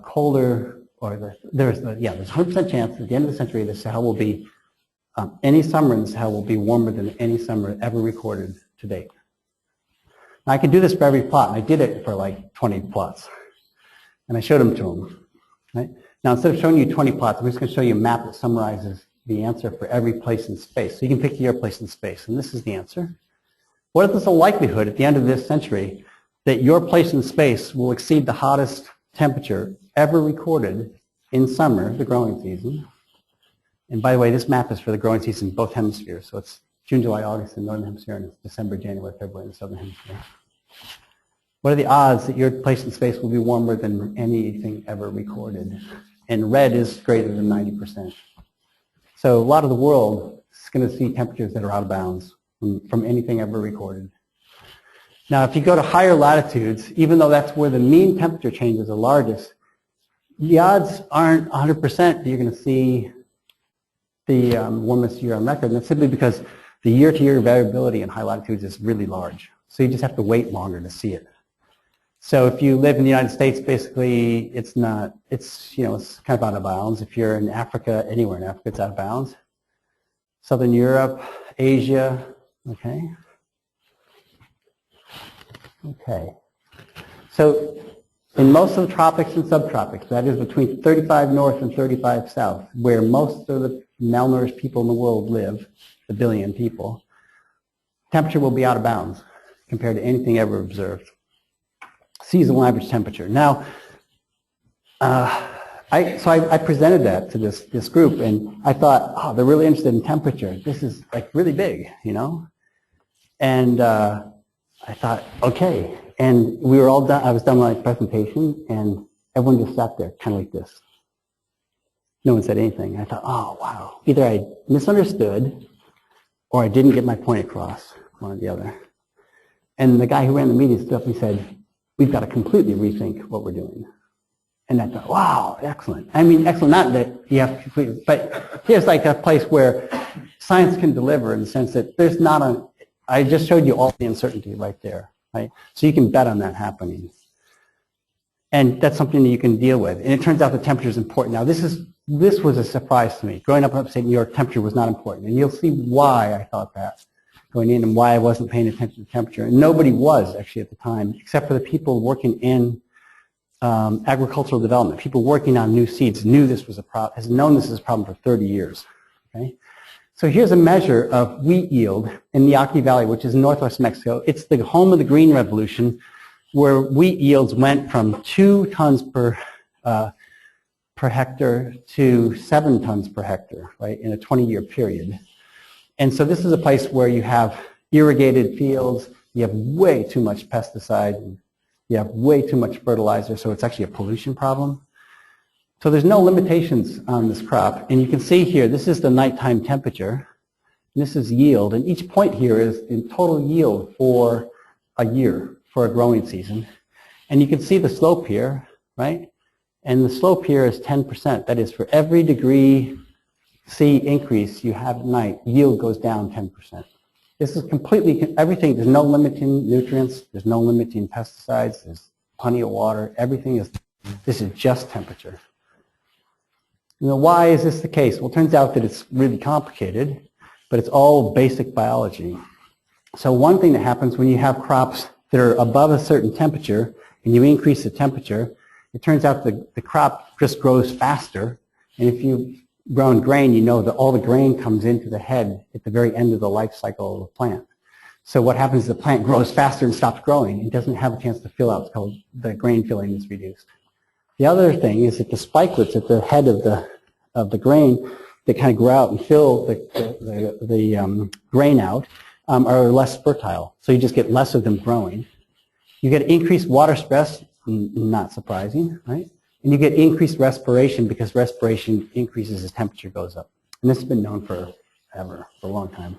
colder, or there's a 100% chance at the end of the century the Sahel will be, any summer in the Sahel will be warmer than any summer ever recorded to date. Now, I could do this for every plot, and I did it for like 20 plots. And I showed them to them. Right? Now, instead of showing you 20 plots, I'm just going to show you a map that summarizes the answer for every place in space. So you can pick your place in space, and this is the answer. What is the likelihood at the end of this century that your place in space will exceed the hottest temperature ever recorded in summer, the growing season? And by the way, this map is for the growing season in both hemispheres. So it's June, July, August in the northern hemisphere, and it's December, January, February in the southern hemisphere. What are the odds that your place in space will be warmer than anything ever recorded? And red is greater than 90%. So a lot of the world is going to see temperatures that are out of bounds from anything ever recorded. Now, if you go to higher latitudes, even though that's where the mean temperature changes are largest, the odds aren't 100% that you're going to see the warmest year on record. And that's simply because the year-to-year variability in high latitudes is really large. So you just have to wait longer to see it. So if you live in the United States, basically it's kind of out of bounds. If you're in Africa, anywhere in Africa, it's out of bounds. Southern Europe, Asia, okay. Okay. So in most of the tropics and subtropics, that is between 35 north and 35 south, where most of the malnourished people in the world live, a billion people, temperature will be out of bounds compared to anything ever observed. Seasonal average temperature. Now, I presented that to this group, and I thought, oh, they're really interested in temperature. This is like really big, you know? And I thought, okay. And we were all done. I was done with my presentation, and everyone just sat there, kind of like this. No one said anything. I thought, oh, wow. Either I misunderstood or I didn't get my point across, one or the other. And the guy who ran the meeting stood up and he said, we've got to completely rethink what we're doing. And I thought, wow, excellent. I mean, excellent, not that you have to completely, but here's like a place where science can deliver in the sense that there's not a, I just showed you all the uncertainty right there, right? So you can bet on that happening. And that's something that you can deal with. And it turns out the temperature is important. Now, this was a surprise to me. Growing up in upstate New York, temperature was not important. And you'll see why I thought that going in and why I wasn't paying attention to temperature. And nobody was actually at the time, except for the people working in agricultural development. People working on new seeds knew this was a problem, has known this is a problem for 30 years. Okay? So here's a measure of wheat yield in the Yaqui Valley, which is in northwest Mexico. It's the home of the Green Revolution, where wheat yields went from 2 tons per hectare to 7 tons per hectare, right, in a 20-year period. And so this is a place where you have irrigated fields, you have way too much pesticide, and you have way too much fertilizer, so it's actually a pollution problem. So there's no limitations on this crop. And you can see here, this is the nighttime temperature, and this is yield, and each point here is in total yield for a year, for a growing season. And you can see the slope here, right? And the slope here is 10%. That is, for every degree C increase you have at night, yield goes down 10%. This is completely, everything, there's no limiting nutrients, there's no limiting pesticides, there's plenty of water, everything is, this is just temperature. You know, why is this the case? Well, it turns out that it's really complicated, but it's all basic biology. So one thing that happens when you have crops that are above a certain temperature and you increase the temperature, it turns out the crop just grows faster. And if you've grown grain, you know that all the grain comes into the head at the very end of the life cycle of the plant. So what happens is the plant grows faster and stops growing. It doesn't have a chance to fill out. It's called the grain filling is reduced. The other thing is that the spikelets at the head of the grain that kind of grow out and fill the grain out are less fertile. So you just get less of them growing. You get increased water stress, not surprising, right? And you get increased respiration because respiration increases as temperature goes up. And this has been known for a long time.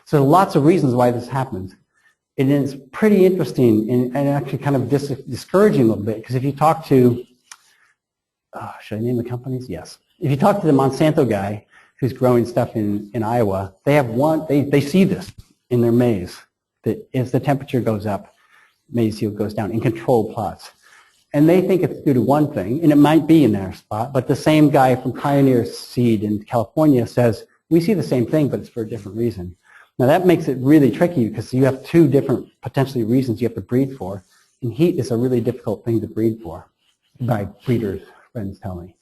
So lots of reasons why this happens. And it's pretty interesting and actually kind of discouraging a little bit, because if you talk to, should I name the companies? Yes. If you talk to the Monsanto guy who's growing stuff in Iowa, they see this in their maize, that as the temperature goes up, maize yield goes down in controlled plots. And they think it's due to one thing, and it might be in their spot, but the same guy from Pioneer Seed in California says, we see the same thing, but it's for a different reason. Now that makes it really tricky because you have two different potentially reasons you have to breed for, and heat is a really difficult thing to breed for, my breeders' friends tell me.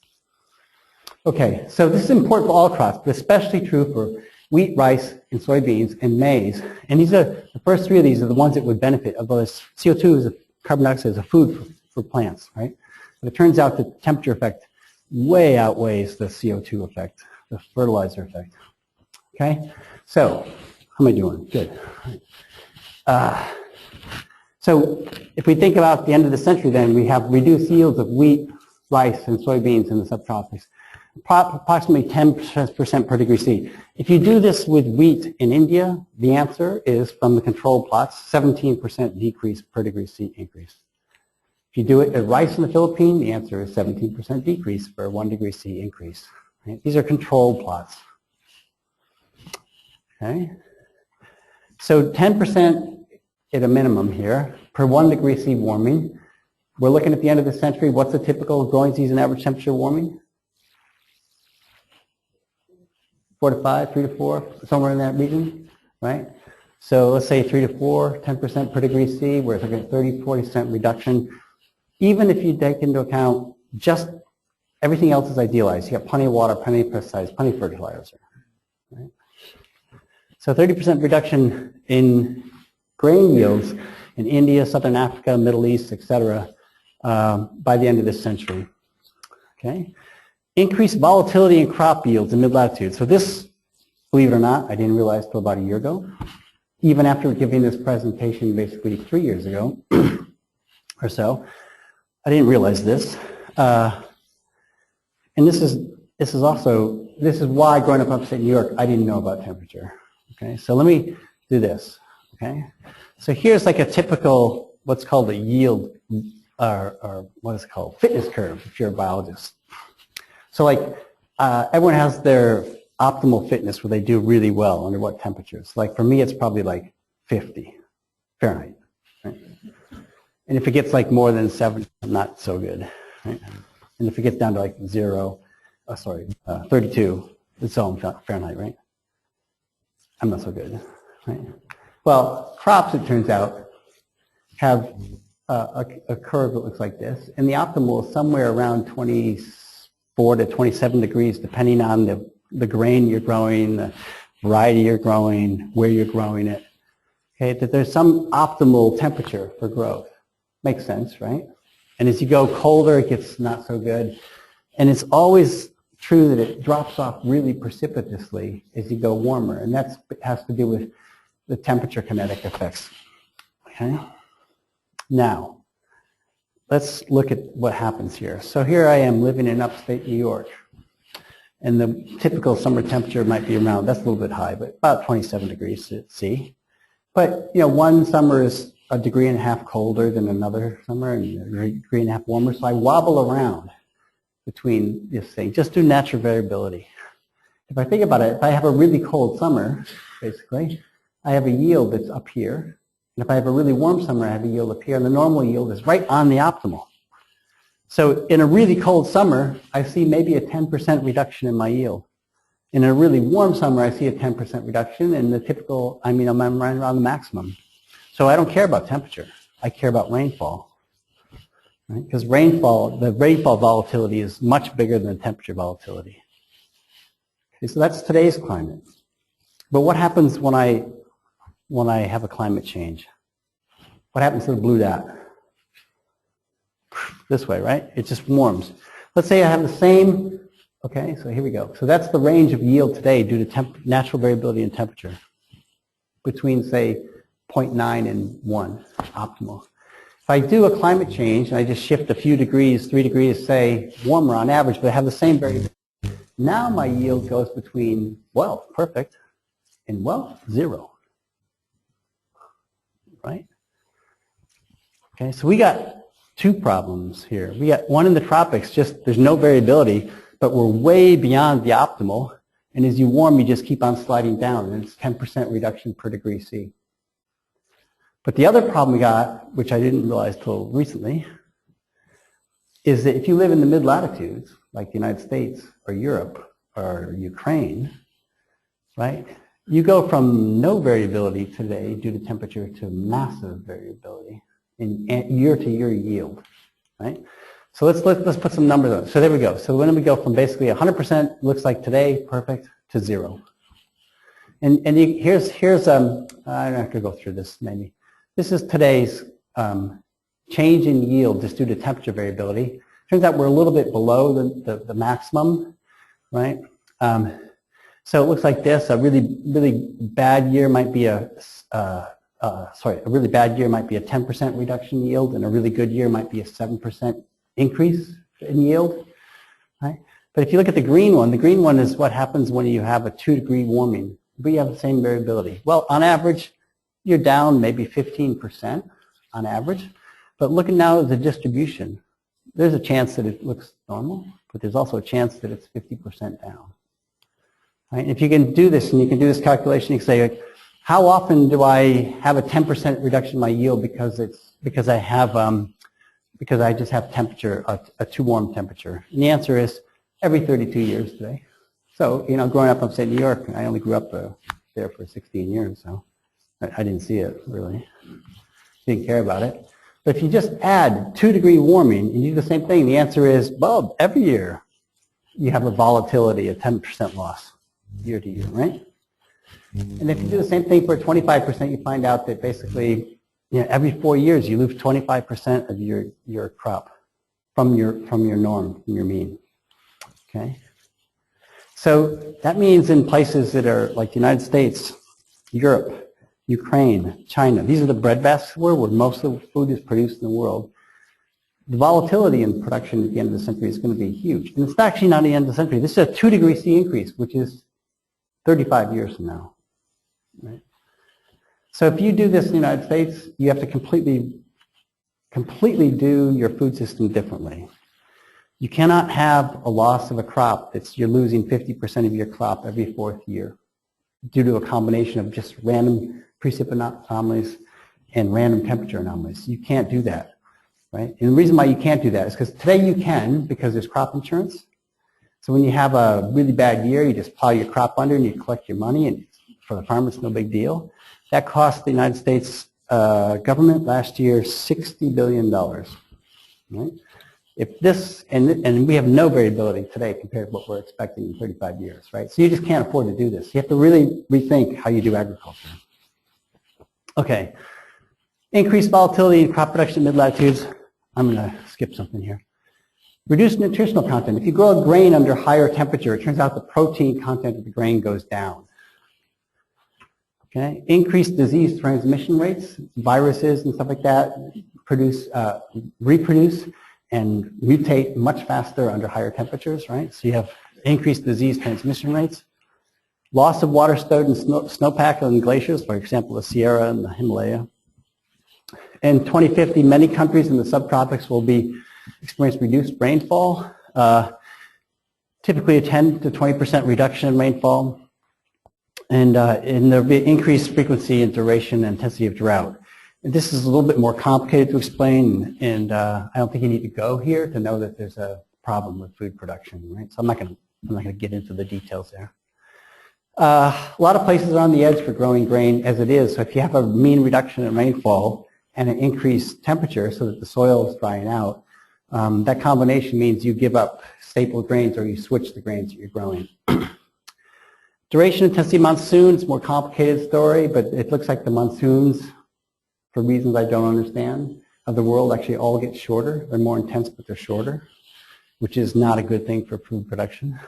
Okay, so this is important for all crops, but especially true for wheat, rice, and soybeans, and maize. And these are, the first three of these are the ones that would benefit, although CO2, carbon dioxide, is a food for plants, right? But it turns out that the temperature effect way outweighs the CO2 effect, the fertilizer effect. Okay, so how am I doing? Good. So if we think about the end of the century, then we have reduced yields of wheat, rice, and soybeans in the subtropics, approximately 10% per degree C. If you do this with wheat in India, the answer is from the control plots, 17% decrease per degree C increase. If you do it at rice in the Philippines, the answer is 17% decrease for a 1 degree C increase. Right? These are control plots. Okay. So 10% at a minimum here per 1 degree C warming. We're looking at the end of the century. What's the typical growing season average temperature warming? 4 to 5, 3 to 4, somewhere in that region, right? So let's say 3 to 4, 10% per degree C. We're looking at 30-40% reduction. Even if you take into account just everything else is idealized. You got plenty of water, plenty of pesticides, plenty of fertilizer. Right? So 30% reduction in grain yields in India, Southern Africa, Middle East, etc. By the end of this century. Okay? Increased volatility in crop yields in mid-latitude. So this, believe it or not, I didn't realize till about a year ago. Even after giving this presentation basically 3 years ago or so, I didn't realize this. And this is why growing up upstate New York, I didn't know about temperature. Okay, so let me do this. Okay, so here's like a typical, what's called a yield, or what is it called, fitness curve if you're a biologist. So like everyone has their optimal fitness where they do really well under what temperatures. Like for me, it's probably like 50 Fahrenheit. Right? And if it gets like more than 7, not so good. Right? And if it gets down to like 32, it's all in Fahrenheit, right? I'm not so good. Right? Well, crops, it turns out, have a curve that looks like this, and the optimal is somewhere around 24 to 27 degrees, depending on the grain you're growing, the variety you're growing, where you're growing it. Okay, that there's some optimal temperature for growth. Makes sense, right? And as you go colder, it gets not so good. And it's always true that it drops off really precipitously as you go warmer, and that has to do with the temperature kinetic effects. Okay? Now, let's look at what happens here. So here I am living in upstate New York, and the typical summer temperature might be around, that's a little bit high, but about 27 degrees C. But, you know, one summer is 1.5 degrees colder than another summer, and 1.5 degrees warmer, so I wobble around between this thing, just do natural variability. If I think about it, if I have a really cold summer, basically, I have a yield that's up here. And if I have a really warm summer, I have a yield up here. And the normal yield is right on the optimal. So in a really cold summer, I see maybe a 10% reduction in my yield. In a really warm summer, I see a 10% reduction. And the typical, I'm right around the maximum. So I don't care about temperature. I care about rainfall. Right? Because the rainfall volatility is much bigger than the temperature volatility. Okay, so that's today's climate. But what happens when I have a climate change? What happens to the blue dot? This way, right? It just warms. Let's say I have the same, okay, so here we go. So that's the range of yield today due to natural variability in temperature between, say, 0.9 and 1, optimal. If I do a climate change and I just shift a few degrees, 3 degrees, say, warmer on average, but I have the same variability, now my yield goes between, well, perfect, and, well, 0. Right? Okay, so we got 2 problems here. We got one in the tropics, just there's no variability, but we're way beyond the optimal, and as you warm, you just keep on sliding down, and it's 10% reduction per degree C. But the other problem we got, which I didn't realize till recently, is that if you live in the mid-latitudes, like the United States or Europe or Ukraine, right, you go from no variability today due to temperature to massive variability in year-to-year yield, right? So let's put some numbers on it. So there we go. So when we go from basically 100% looks like today, perfect, to 0. And here's I'm not going to go through this maybe. This is today's change in yield just due to temperature variability. Turns out we're a little bit below the maximum, right? So it looks like this. A really bad year might be a really bad year might be a 10% reduction in yield, and a really good year might be a 7% increase in yield, right? But if you look at the green one is what happens when you have a 2-degree warming, but you have the same variability. Well, on average, you're down maybe 15% on average, but looking now at the distribution, there's a chance that it looks normal, but there's also a chance that it's 50% down. Right? If you can do this, and you can do this calculation, you can say, like, how often do I have a 10% reduction in my yield because I just have temperature, a too warm temperature? And the answer is every 32 years today. So, you know, growing up in upstate New York, I only grew up there for 16 years, so I didn't see it really. Didn't care about it. But if you just add 2-degree warming and you do the same thing, the answer is, well, every year you have a volatility, a 10% loss year to year, right? And if you do the same thing for 25%, you find out that basically, you know, every 4 years you lose 25% of your crop from your norm, from your mean. Okay? So that means in places that are like the United States, Europe, Ukraine, China, these are the breadbaskets where most of the food is produced in the world. The volatility in production at the end of the century is going to be huge. And it's actually not the end of the century. This is a 2 degree C increase, which is 35 years from now. Right? So if you do this in the United States, you have to completely do your food system differently. You cannot have a loss of a crop that's you're losing 50% of your crop every 4th year due to a combination of just random precip anomalies and random temperature anomalies. You can't do that, right? And the reason why you can't do that is because today you can, because there's crop insurance. So when you have a really bad year, you just plow your crop under and you collect your money, and for the farmer it's no big deal. That cost the United States government last year $60 billion, right? If this, and we have no variability today compared to what we're expecting in 35 years, right? So you just can't afford to do this. You have to really rethink how you do agriculture. Okay, increased volatility in crop production in mid-latitudes. I'm going to skip something here. Reduced nutritional content. If you grow a grain under higher temperature, it turns out the protein content of the grain goes down. Okay, increased disease transmission rates, viruses and stuff like that reproduce and mutate much faster under higher temperatures, right? So you have increased disease transmission rates. Loss of water stored in snowpack and glaciers, for example, the Sierra and the Himalaya. In 2050, many countries in the subtropics will experience reduced rainfall, typically a 10 to 20% reduction in rainfall, and there'll be increased frequency and duration and intensity of drought. And this is a little bit more complicated to explain, and I don't think you need to go here to know that there's a problem with food production, right? So I'm not going to get into the details there. A lot of places are on the edge for growing grain as it is. So if you have a mean reduction in rainfall and an increased temperature so that the soil is drying out, that combination means you give up staple grains or you switch the grains that you're growing. Duration intensity monsoons, more complicated story, but it looks like the monsoons, for reasons I don't understand, of the world actually all get shorter. They're more intense, but they're shorter, which is not a good thing for food production.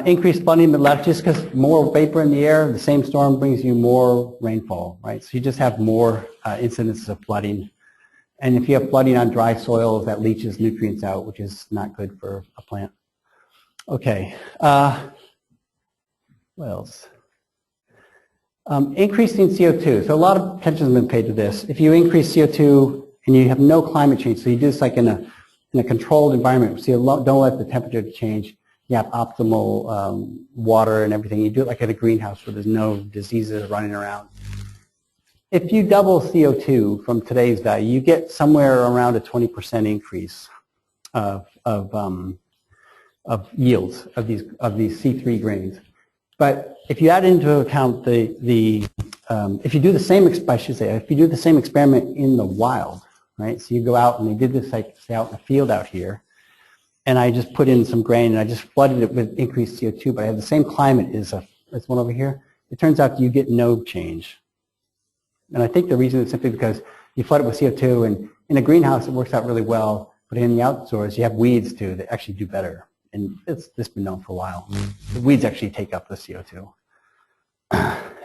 Increased flooding in mid-latitudes, because more vapor in the air, the same storm brings you more rainfall, right? So you just have more incidences of flooding And if you have flooding on dry soils, that leaches nutrients out, which is not good for a plant. Okay, what else? Increasing CO2. So a lot of attention has been paid to this. If you increase CO2 and you have no climate change, so you do this like in a controlled environment, so you don't let the temperature change, you have optimal water and everything. You do it like at a greenhouse where there's no diseases running around. If you double CO2 from today's value, you get somewhere around a 20% increase of yields of these C3 grains. But if you add into account if you do the same, I should say, if you do the same experiment in the wild, right? So you go out and they did this, like, say, out in the field out here, and I just put in some grain and I just flooded it with increased CO2, but I have the same climate as this one over here. It turns out you get no change. And I think the reason is simply because you flood it with CO2, and in a greenhouse it works out really well, but in the outdoors you have weeds too that actually do better. And this has been known for a while. The weeds actually take up the CO2.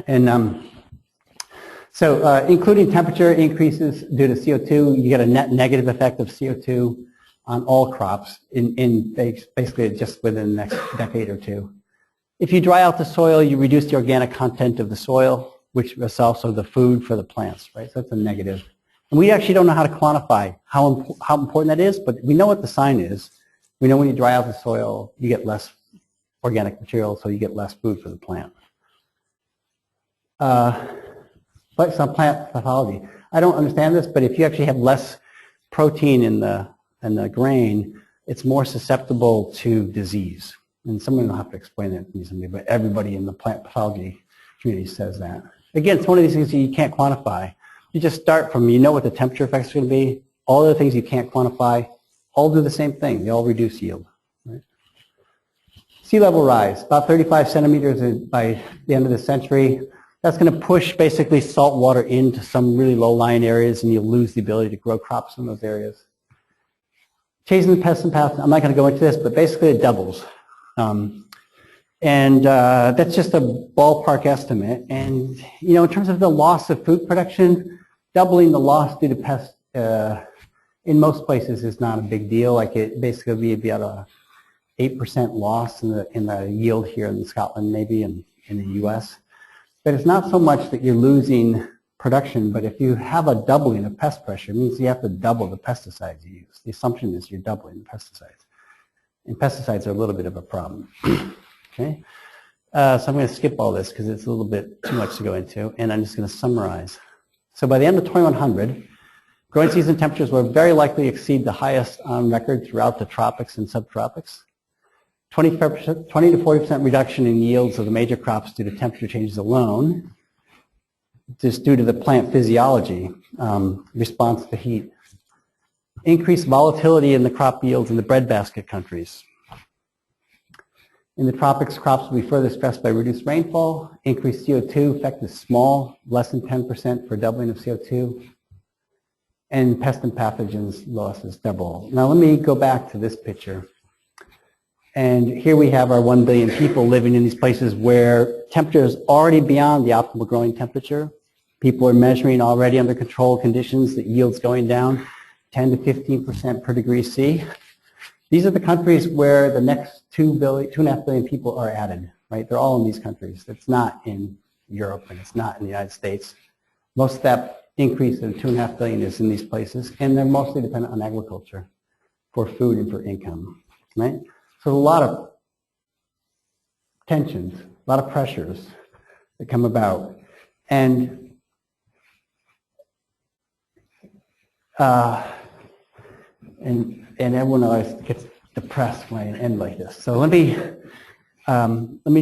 And so including temperature increases due to CO2, you get a net negative effect of CO2 on all crops in basically just within the next decade or two. If you dry out the soil, you reduce the organic content of the soil, which is also the food for the plants, right? So that's a negative. And we actually don't know how to quantify how important that is, but we know what the sign is. We know when you dry out the soil, you get less organic material, so you get less food for the plant. But some plant pathology. I don't understand this, but if you actually have less protein in the grain, it's more susceptible to disease. And someone will have to explain that to me someday, but everybody in the plant pathology community says that. Again, it's one of these things that you can't quantify. You just start from, you know what the temperature effects are going to be. All the things you can't quantify, all do the same thing. They all reduce yield. Right? Sea level rise, about 35 centimeters by the end of the century. That's going to push basically salt water into some really low-lying areas, and you'll lose the ability to grow crops in those areas. Chasing the pests and pests, I'm not going to go into this, but basically it doubles. That's just a ballpark estimate. And, you know, in terms of the loss of food production, doubling the loss due to pests in most places is not a big deal. Like it basically would be about a 8% loss in the yield here in Scotland, maybe in the U.S. But it's not so much that you're losing production, but if you have a doubling of pest pressure, it means you have to double the pesticides you use. The assumption is you're doubling the pesticides. And pesticides are a little bit of a problem. Okay? So I'm going to skip all this because it's a little bit too much to go into, and I'm just going to summarize. So by the end of 2100, growing season temperatures will very likely exceed the highest on record throughout the tropics and subtropics. 20 to 40% reduction in yields of the major crops due to temperature changes alone, just due to the plant physiology response to heat. Increased volatility in the crop yields in the breadbasket countries. In the tropics, crops will be further stressed by reduced rainfall. Increased CO2 effect is small, less than 10% for doubling of CO2. And pest and pathogens losses double. Now let me go back to this picture. And here we have our 1 billion people living in these places where temperature is already beyond the optimal growing temperature. People are measuring already under controlled conditions that yields going down 10 to 15% per degree C. These are the countries where the next 2.5 billion people are added, right? They're all in these countries. It's not in Europe and it's not in the United States. Most of that increase in 2.5 billion is in these places, and they're mostly dependent on agriculture for food and for income, right? So a lot of tensions, a lot of pressures that come about. And everyone always gets depressed when I end like this. So let me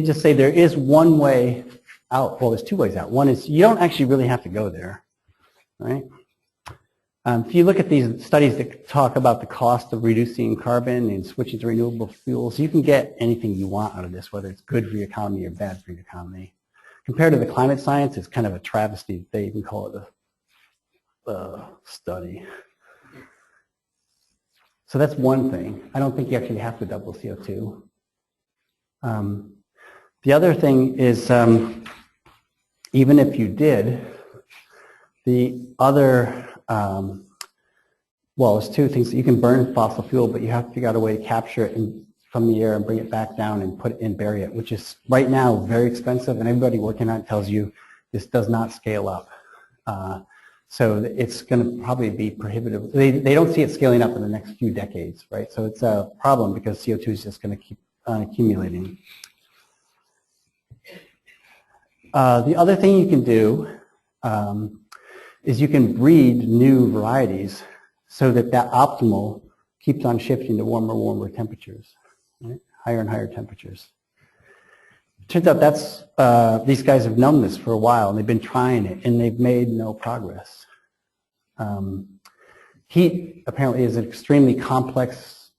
just say there is one way out. Well, there's two ways out. One is you don't actually really have to go there, right? If you look at these studies that talk about the cost of reducing carbon and switching to renewable fuels, you can get anything you want out of this, whether it's good for your economy or bad for your economy. Compared to the climate science, it's kind of a travesty. They even call it a study. So that's one thing. I don't think you actually have to double CO2. The other thing is, even if you did, the other well, there's two things. You can burn fossil fuel, but you have to figure out a way to capture it from the air and bring it back down and put it and bury it, which is right now very expensive, and everybody working on it tells you this does not scale up. So it's going to probably be prohibitive. They don't see it scaling up in the next few decades, right? So it's a problem because CO2 is just going to keep on accumulating. The other thing you can do is you can breed new varieties so that that optimal keeps on shifting to warmer and warmer temperatures, right? Higher and higher temperatures. Turns out that's, these guys have known this for a while, and they've been trying it, and they've made no progress. Heat apparently is an extremely complex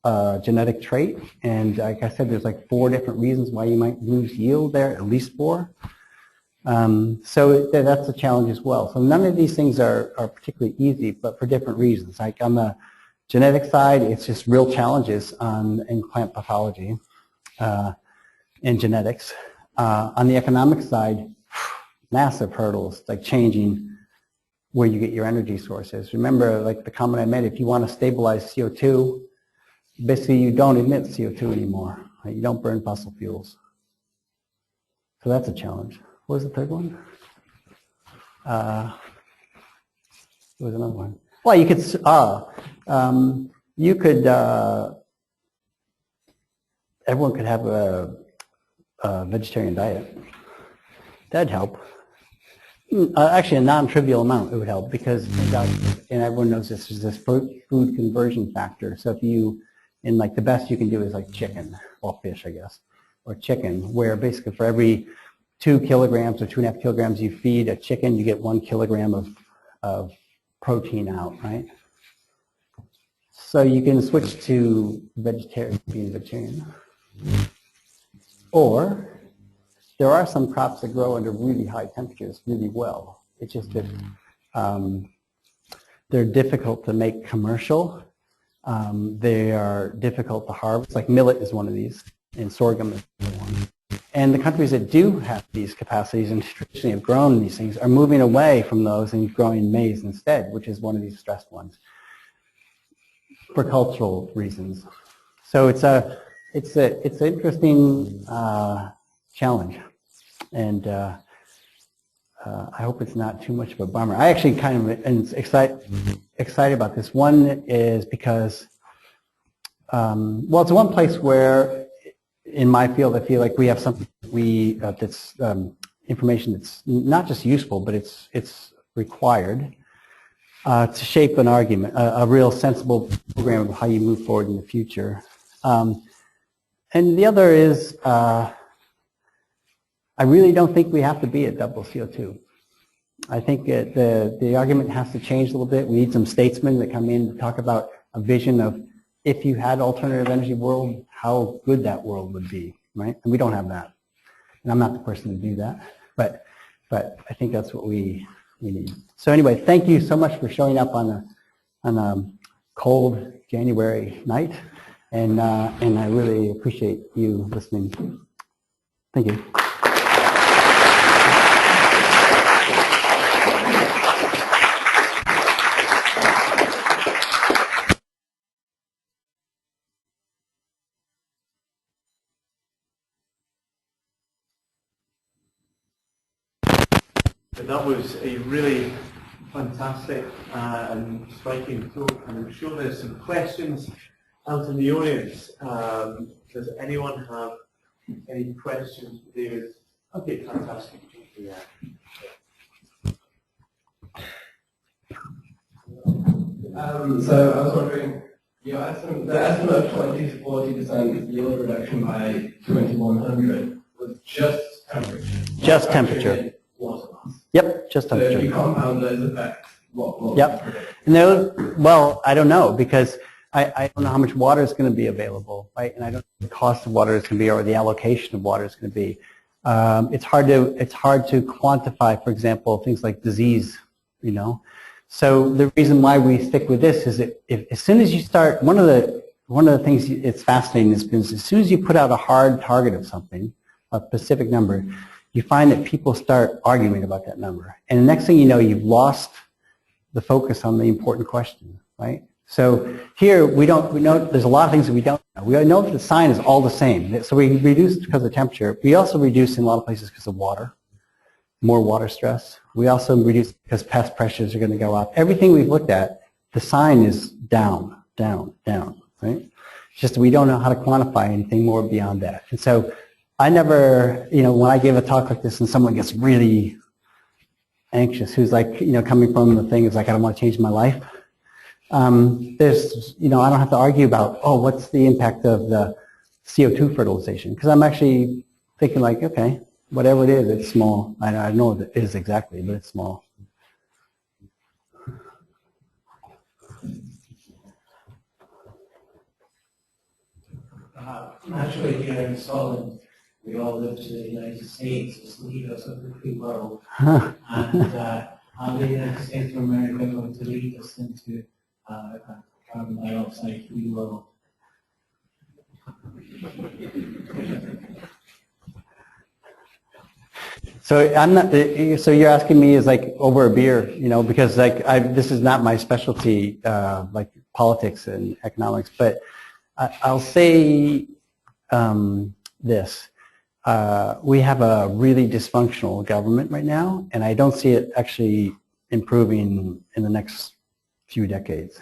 genetic trait, and like I said, there's like 4 different reasons why you might lose yield there, at least 4. So that's a challenge as well. So none of these things are particularly easy, but for different reasons. Like on the genetic side, it's just real challenges in plant pathology and genetics. On the economic side, massive hurdles, like changing where you get your energy sources. Remember, like the comment I made, if you want to stabilize CO2, basically you don't emit CO2 anymore. Right? You don't burn fossil fuels. So that's a challenge. What was the third one? There was another one. Well, you could, everyone could have a vegetarian diet. That'd help. Actually, a non-trivial amount it would help because, and everyone knows this, there's this food conversion factor. So if you, and like the best you can do is like chicken, or fish, I guess, or chicken, where basically for every 2 kilograms or 2.5 kilograms you feed a chicken, you get 1 kilogram of protein out, right? So you can switch to being vegetarian. Or there are some crops that grow under really high temperatures really well. It's just that they're difficult to make commercial. They are difficult to harvest. Like millet is one of these, and sorghum is one. And the countries that do have these capacities and traditionally have grown these things are moving away from those and growing maize instead, which is one of these stressed ones, for cultural reasons. So it's an interesting challenge, and I hope it's not too much of a bummer. I actually kind of am excited about this. One is because, well, it's one place where in my field, I feel like we have something that's information that's not just useful, but it's required to shape an argument, a real sensible program of how you move forward in the future. And the other is, I really don't think we have to be at double CO2. I think the argument has to change a little bit. We need some statesmen that come in to talk about a vision of if you had alternative energy world, how good that world would be, right? And we don't have that. And I'm not the person to do that, but I think that's what we need. So anyway, thank you so much for showing up on a cold January night, and I really appreciate you listening. Thank you.
That was a really fantastic and striking talk, and I'm sure there's some questions out in the audience. Does anyone have any questions for David? Okay, fantastic. Yeah.
So I was wondering, your estimate, the estimate of 20 to 40% yield reduction by 2100 was just temperature.
Just temperature.
Water mass.
Yep, just temperature.
So if you compound those effects, what
Yep. And there, well, I don't know, because I don't know how much water is going to be available, right? And I don't know what the cost of water is going to be or the allocation of water is going to be. It's hard to quantify, for example, things like disease, you know. So the reason why we stick with this is that as soon as you start, one of the things it's fascinating is because as soon as you put out a hard target of something, a specific number, you find that people start arguing about that number. And the next thing you know, you've lost the focus on the important question, right? So here we know there's a lot of things that we don't know. We know that the sign is all the same. So we reduce because of temperature. We also reduce in a lot of places because of water, more water stress. We also reduce because pest pressures are going to go up. Everything we've looked at, the sign is down, down, down, right? It's just we don't know how to quantify anything more beyond that. And so I never, when I give a talk like this and someone gets really anxious, who's like, coming from the thing is like, I don't want to change my life. There's, I don't have to argue about, what's the impact of the CO2 fertilization? Because I'm actually thinking like, okay, whatever it is, it's small. I don't know what it is exactly, but it's small.
Naturally, here in Scotland, we all live to the United States, it's the leaders of the free world.
Huh.
And are the United States of America going to lead us into a carbon dioxide free world?
So I'm not. So you're asking me is like over a beer, because like this is not my specialty, like politics and economics. But I'll say this: we have a really dysfunctional government right now, and I don't see it actually improving in the next few decades.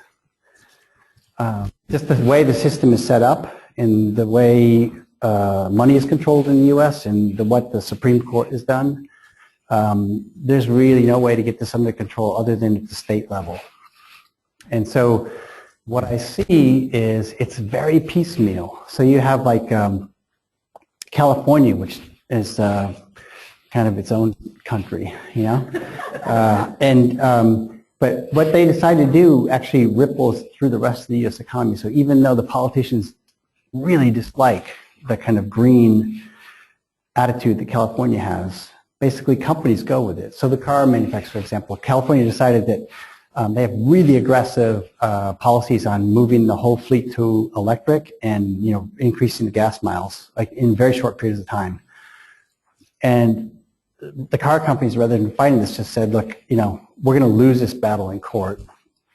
Just the way the system is set up and the way money is controlled in the U.S. and what the Supreme Court has done, there's really no way to get this under control other than at the state level. And so what I see is it's very piecemeal. So you have like California, which is kind of its own country, but what they decide to do actually ripples through the rest of the U.S. economy. So even though the politicians really dislike the kind of green attitude that California has, basically companies go with it. So the car manufacturers, for example, California decided that they have really aggressive policies on moving the whole fleet to electric and increasing the gas miles like in very short periods of time. And the car companies, rather than fighting this, just said, look, we're going to lose this battle in court,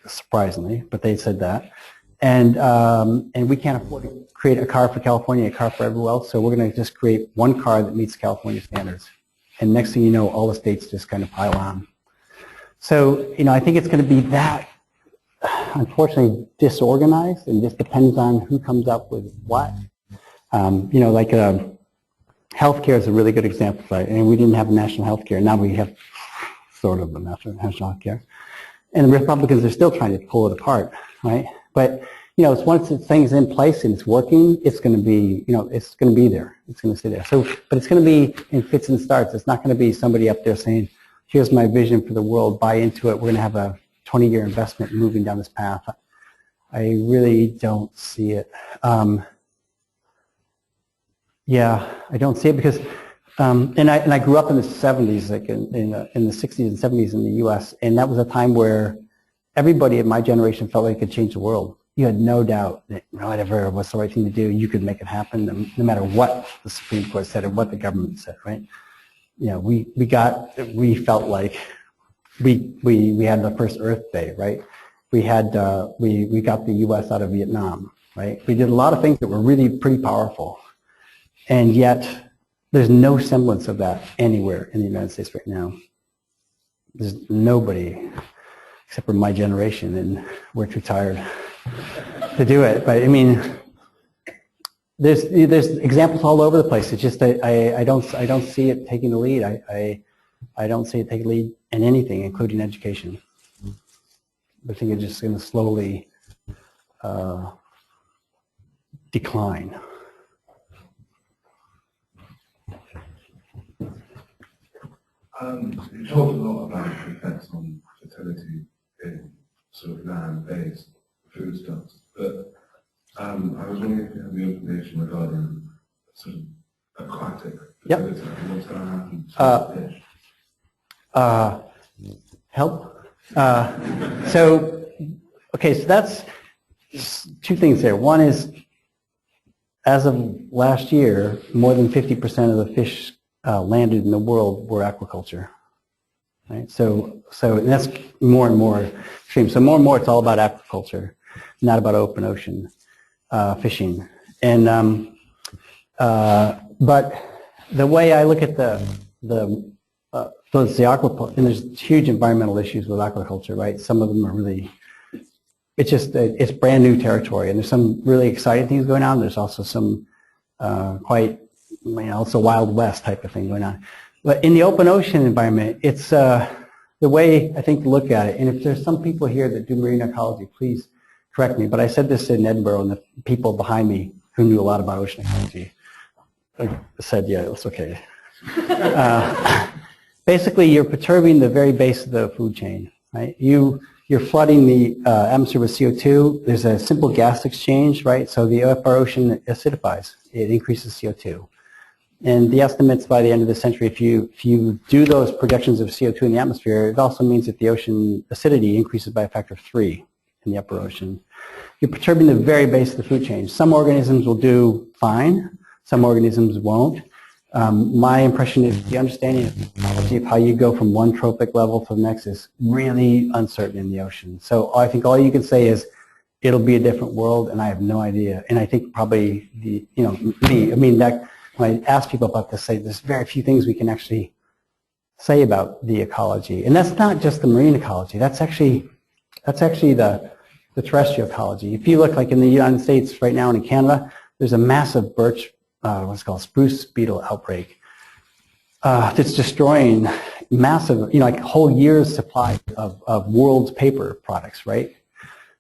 surprisingly, but they said that. And we can't afford to create a car for California, a car for everywhere else, so we're going to just create one car that meets California standards. And next thing you know, all the states just kind of pile on. So, I think it's going to be that, unfortunately, disorganized, and just depends on who comes up with what. Healthcare is a really good example, right? And we didn't have national healthcare. Now we have sort of a national healthcare. And the Republicans are still trying to pull it apart, right? But, it's once the thing's in place and it's working, it's going to be, it's going to be there. It's going to stay there. So, but it's going to be in fits and starts. It's not going to be somebody up there saying, here's my vision for the world, buy into it. We're going to have a 20-year investment moving down this path. I really don't see it. Yeah, I don't see it because, and I grew up in the 70s, like in the 60s and 70s in the U.S., and that was a time where everybody in my generation felt like it could change the world. You had no doubt that whatever was the right thing to do, you could make it happen, no matter what the Supreme Court said or what the government said, right? We felt like we had the first Earth Day, right? We had we got the U.S. out of Vietnam, right? We did a lot of things that were really pretty powerful. And yet, there's no semblance of that anywhere in the United States right now. There's nobody, except for my generation, and we're too tired to do it. But I mean, there's examples all over the place. It's just I don't see it taking the lead. I don't see it taking the lead in anything, including education. I think it's just going to slowly decline.
You talked a lot about the effects on fertility in sort of land-based foodstuffs, but I was wondering if you have any information regarding sort of aquatic fertility, and what's going to happen to the fish.
Help? So that's two things there. One is, as of last year, more than 50% of the fish landed in the world were aquaculture, right? So that's more and more extreme. So more and more, it's all about aquaculture. not about open ocean fishing. And but the way I look at the aquaculture, and there's huge environmental issues with aquaculture, right? Some of them are really, it's brand new territory, and there's some really exciting things going on. There's also some quite, also Wild West type of thing going on. But in the open ocean environment, it's the way I think to look at it. And if there's some people here that do marine ecology, please correct me. But I said this in Edinburgh, and the people behind me who knew a lot about ocean ecology said, yeah, it's okay. Basically, you're perturbing the very base of the food chain, right? You're flooding the atmosphere with CO2. There's a simple gas exchange, right? So the upper ocean acidifies. It increases CO2. And the estimates by the end of the century, if you do those projections of CO2 in the atmosphere, it also means that the ocean acidity increases by a factor of 3 in the upper ocean. You're perturbing the very base of the food chain. Some organisms will do fine. Some organisms won't. My impression is the understanding of ecology of how you go from one tropic level to the next is really uncertain in the ocean. So I think all you can say is it'll be a different world, and I have no idea. And I think probably when I ask people about this, say there's very few things we can actually say about the ecology. And that's not just the marine ecology. That's actually the terrestrial ecology. If you look like in the United States right now and in Canada, there's a massive birch, what's called spruce beetle outbreak that's destroying massive, like whole year's supply of world's paper products, right?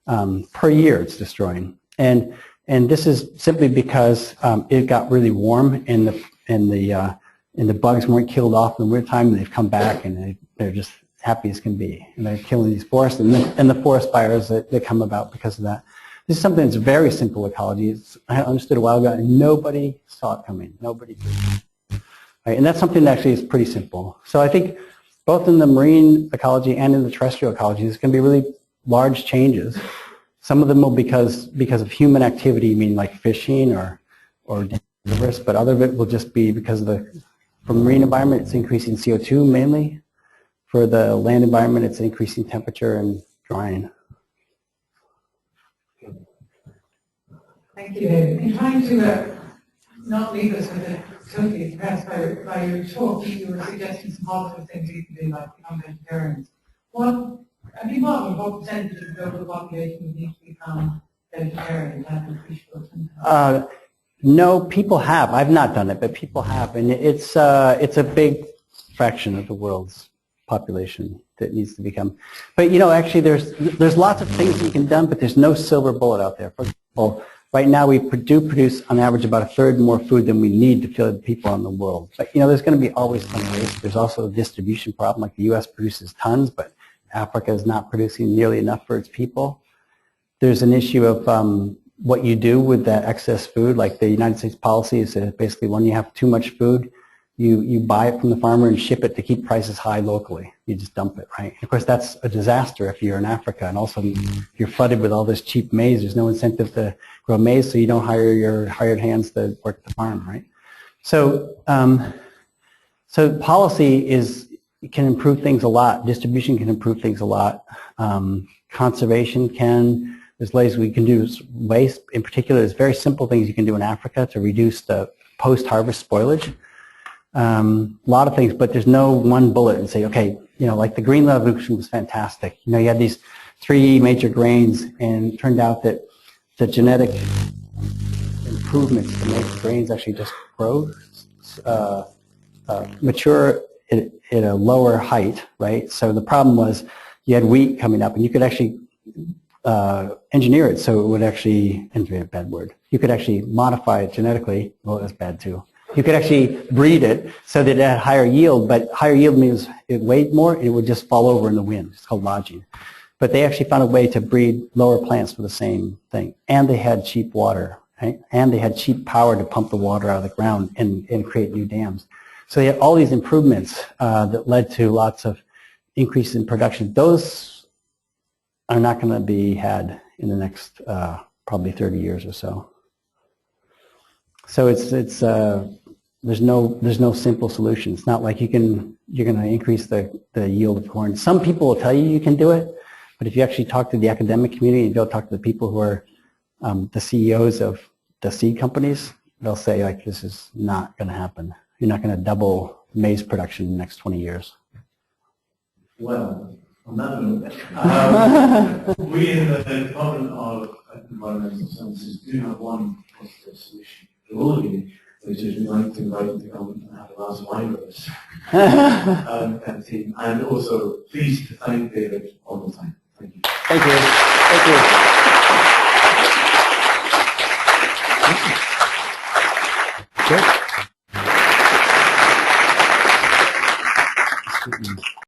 Per year it's destroying. And this is simply because it got really warm and the bugs weren't killed off in the winter time, and they've come back and they're just happy as can be. And they're killing these forests and the forest fires that come about because of that. This is something that's very simple ecology. I understood a while ago, and nobody saw it coming. Nobody did. Right? And that's something that actually is pretty simple. So I think both in the marine ecology and in the terrestrial ecology, there's going to be really large changes. Some of them will because of human activity, meaning like fishing or rivers, but other of it will just be because of for the marine environment, it's increasing CO2 mainly. For the land environment, it's increasing temperature and drying.
Thank you, David. In trying to not leave us with a totally impressed by your talk, you were suggesting some positive things we can do, like become vegetarians. Have you modeled what percentage of the global population would need to become vegetarian to have an appreciable impact?
No, people have. I've not done it, but people have, and it's a big fraction of the world's population that needs to become. But actually, there's lots of things we can do, but there's no silver bullet out there. For example, right now we do produce on average about 1/3 more food than we need to feed the people in the world. But there's going to be always some waste. There's also a distribution problem. Like the U.S. produces tons, but Africa is not producing nearly enough for its people. There's an issue of what you do with that excess food. Like the United States policy is that basically when you have too much food, you buy it from the farmer and ship it to keep prices high locally. You just dump it, right? And of course, that's a disaster if you're in Africa, and also you're flooded with all this cheap maize. There's no incentive to grow maize, so you don't hire your hired hands to work the farm, right? So, so policy can improve things a lot. Distribution can improve things a lot. Conservation can. There's ways we can do waste. In particular, there's very simple things you can do in Africa to reduce the post-harvest spoilage. A lot of things, but there's no one bullet and say, okay, like the green revolution was fantastic. You had these 3 major grains, and it turned out that the genetic improvements to make grains actually just grow, mature at a lower height, right? So the problem was you had wheat coming up, and you could actually engineer it so it would actually, engineer a bad word, you could actually modify it genetically. Well, that's bad too. You could actually breed it so that it had higher yield, but higher yield means it weighed more and it would just fall over in the wind. It's called lodging. But they actually found a way to breed lower plants for the same thing. And they had cheap water, right? And they had cheap power to pump the water out of the ground and create new dams. So they had all these improvements that led to lots of increase in production. Those are not going to be had in the next probably 30 years or so. So there's no simple solution. It's not like you're going to increase the yield of corn. Some people will tell you can do it, But if you actually talk to the academic community, you go talk to the people who are the CEOs of the seed companies, they'll say, like, this is not going to happen. You're not going to double maize production in the next 20 years.
Well, on that note, we in the Department of Environmental Sciences do have one positive solution to all of you, which is we'd like to invite you to come and have a glass of wine with us and team. And also, please to thank David all the time. Thank you.
Thank you. Thank you. Good.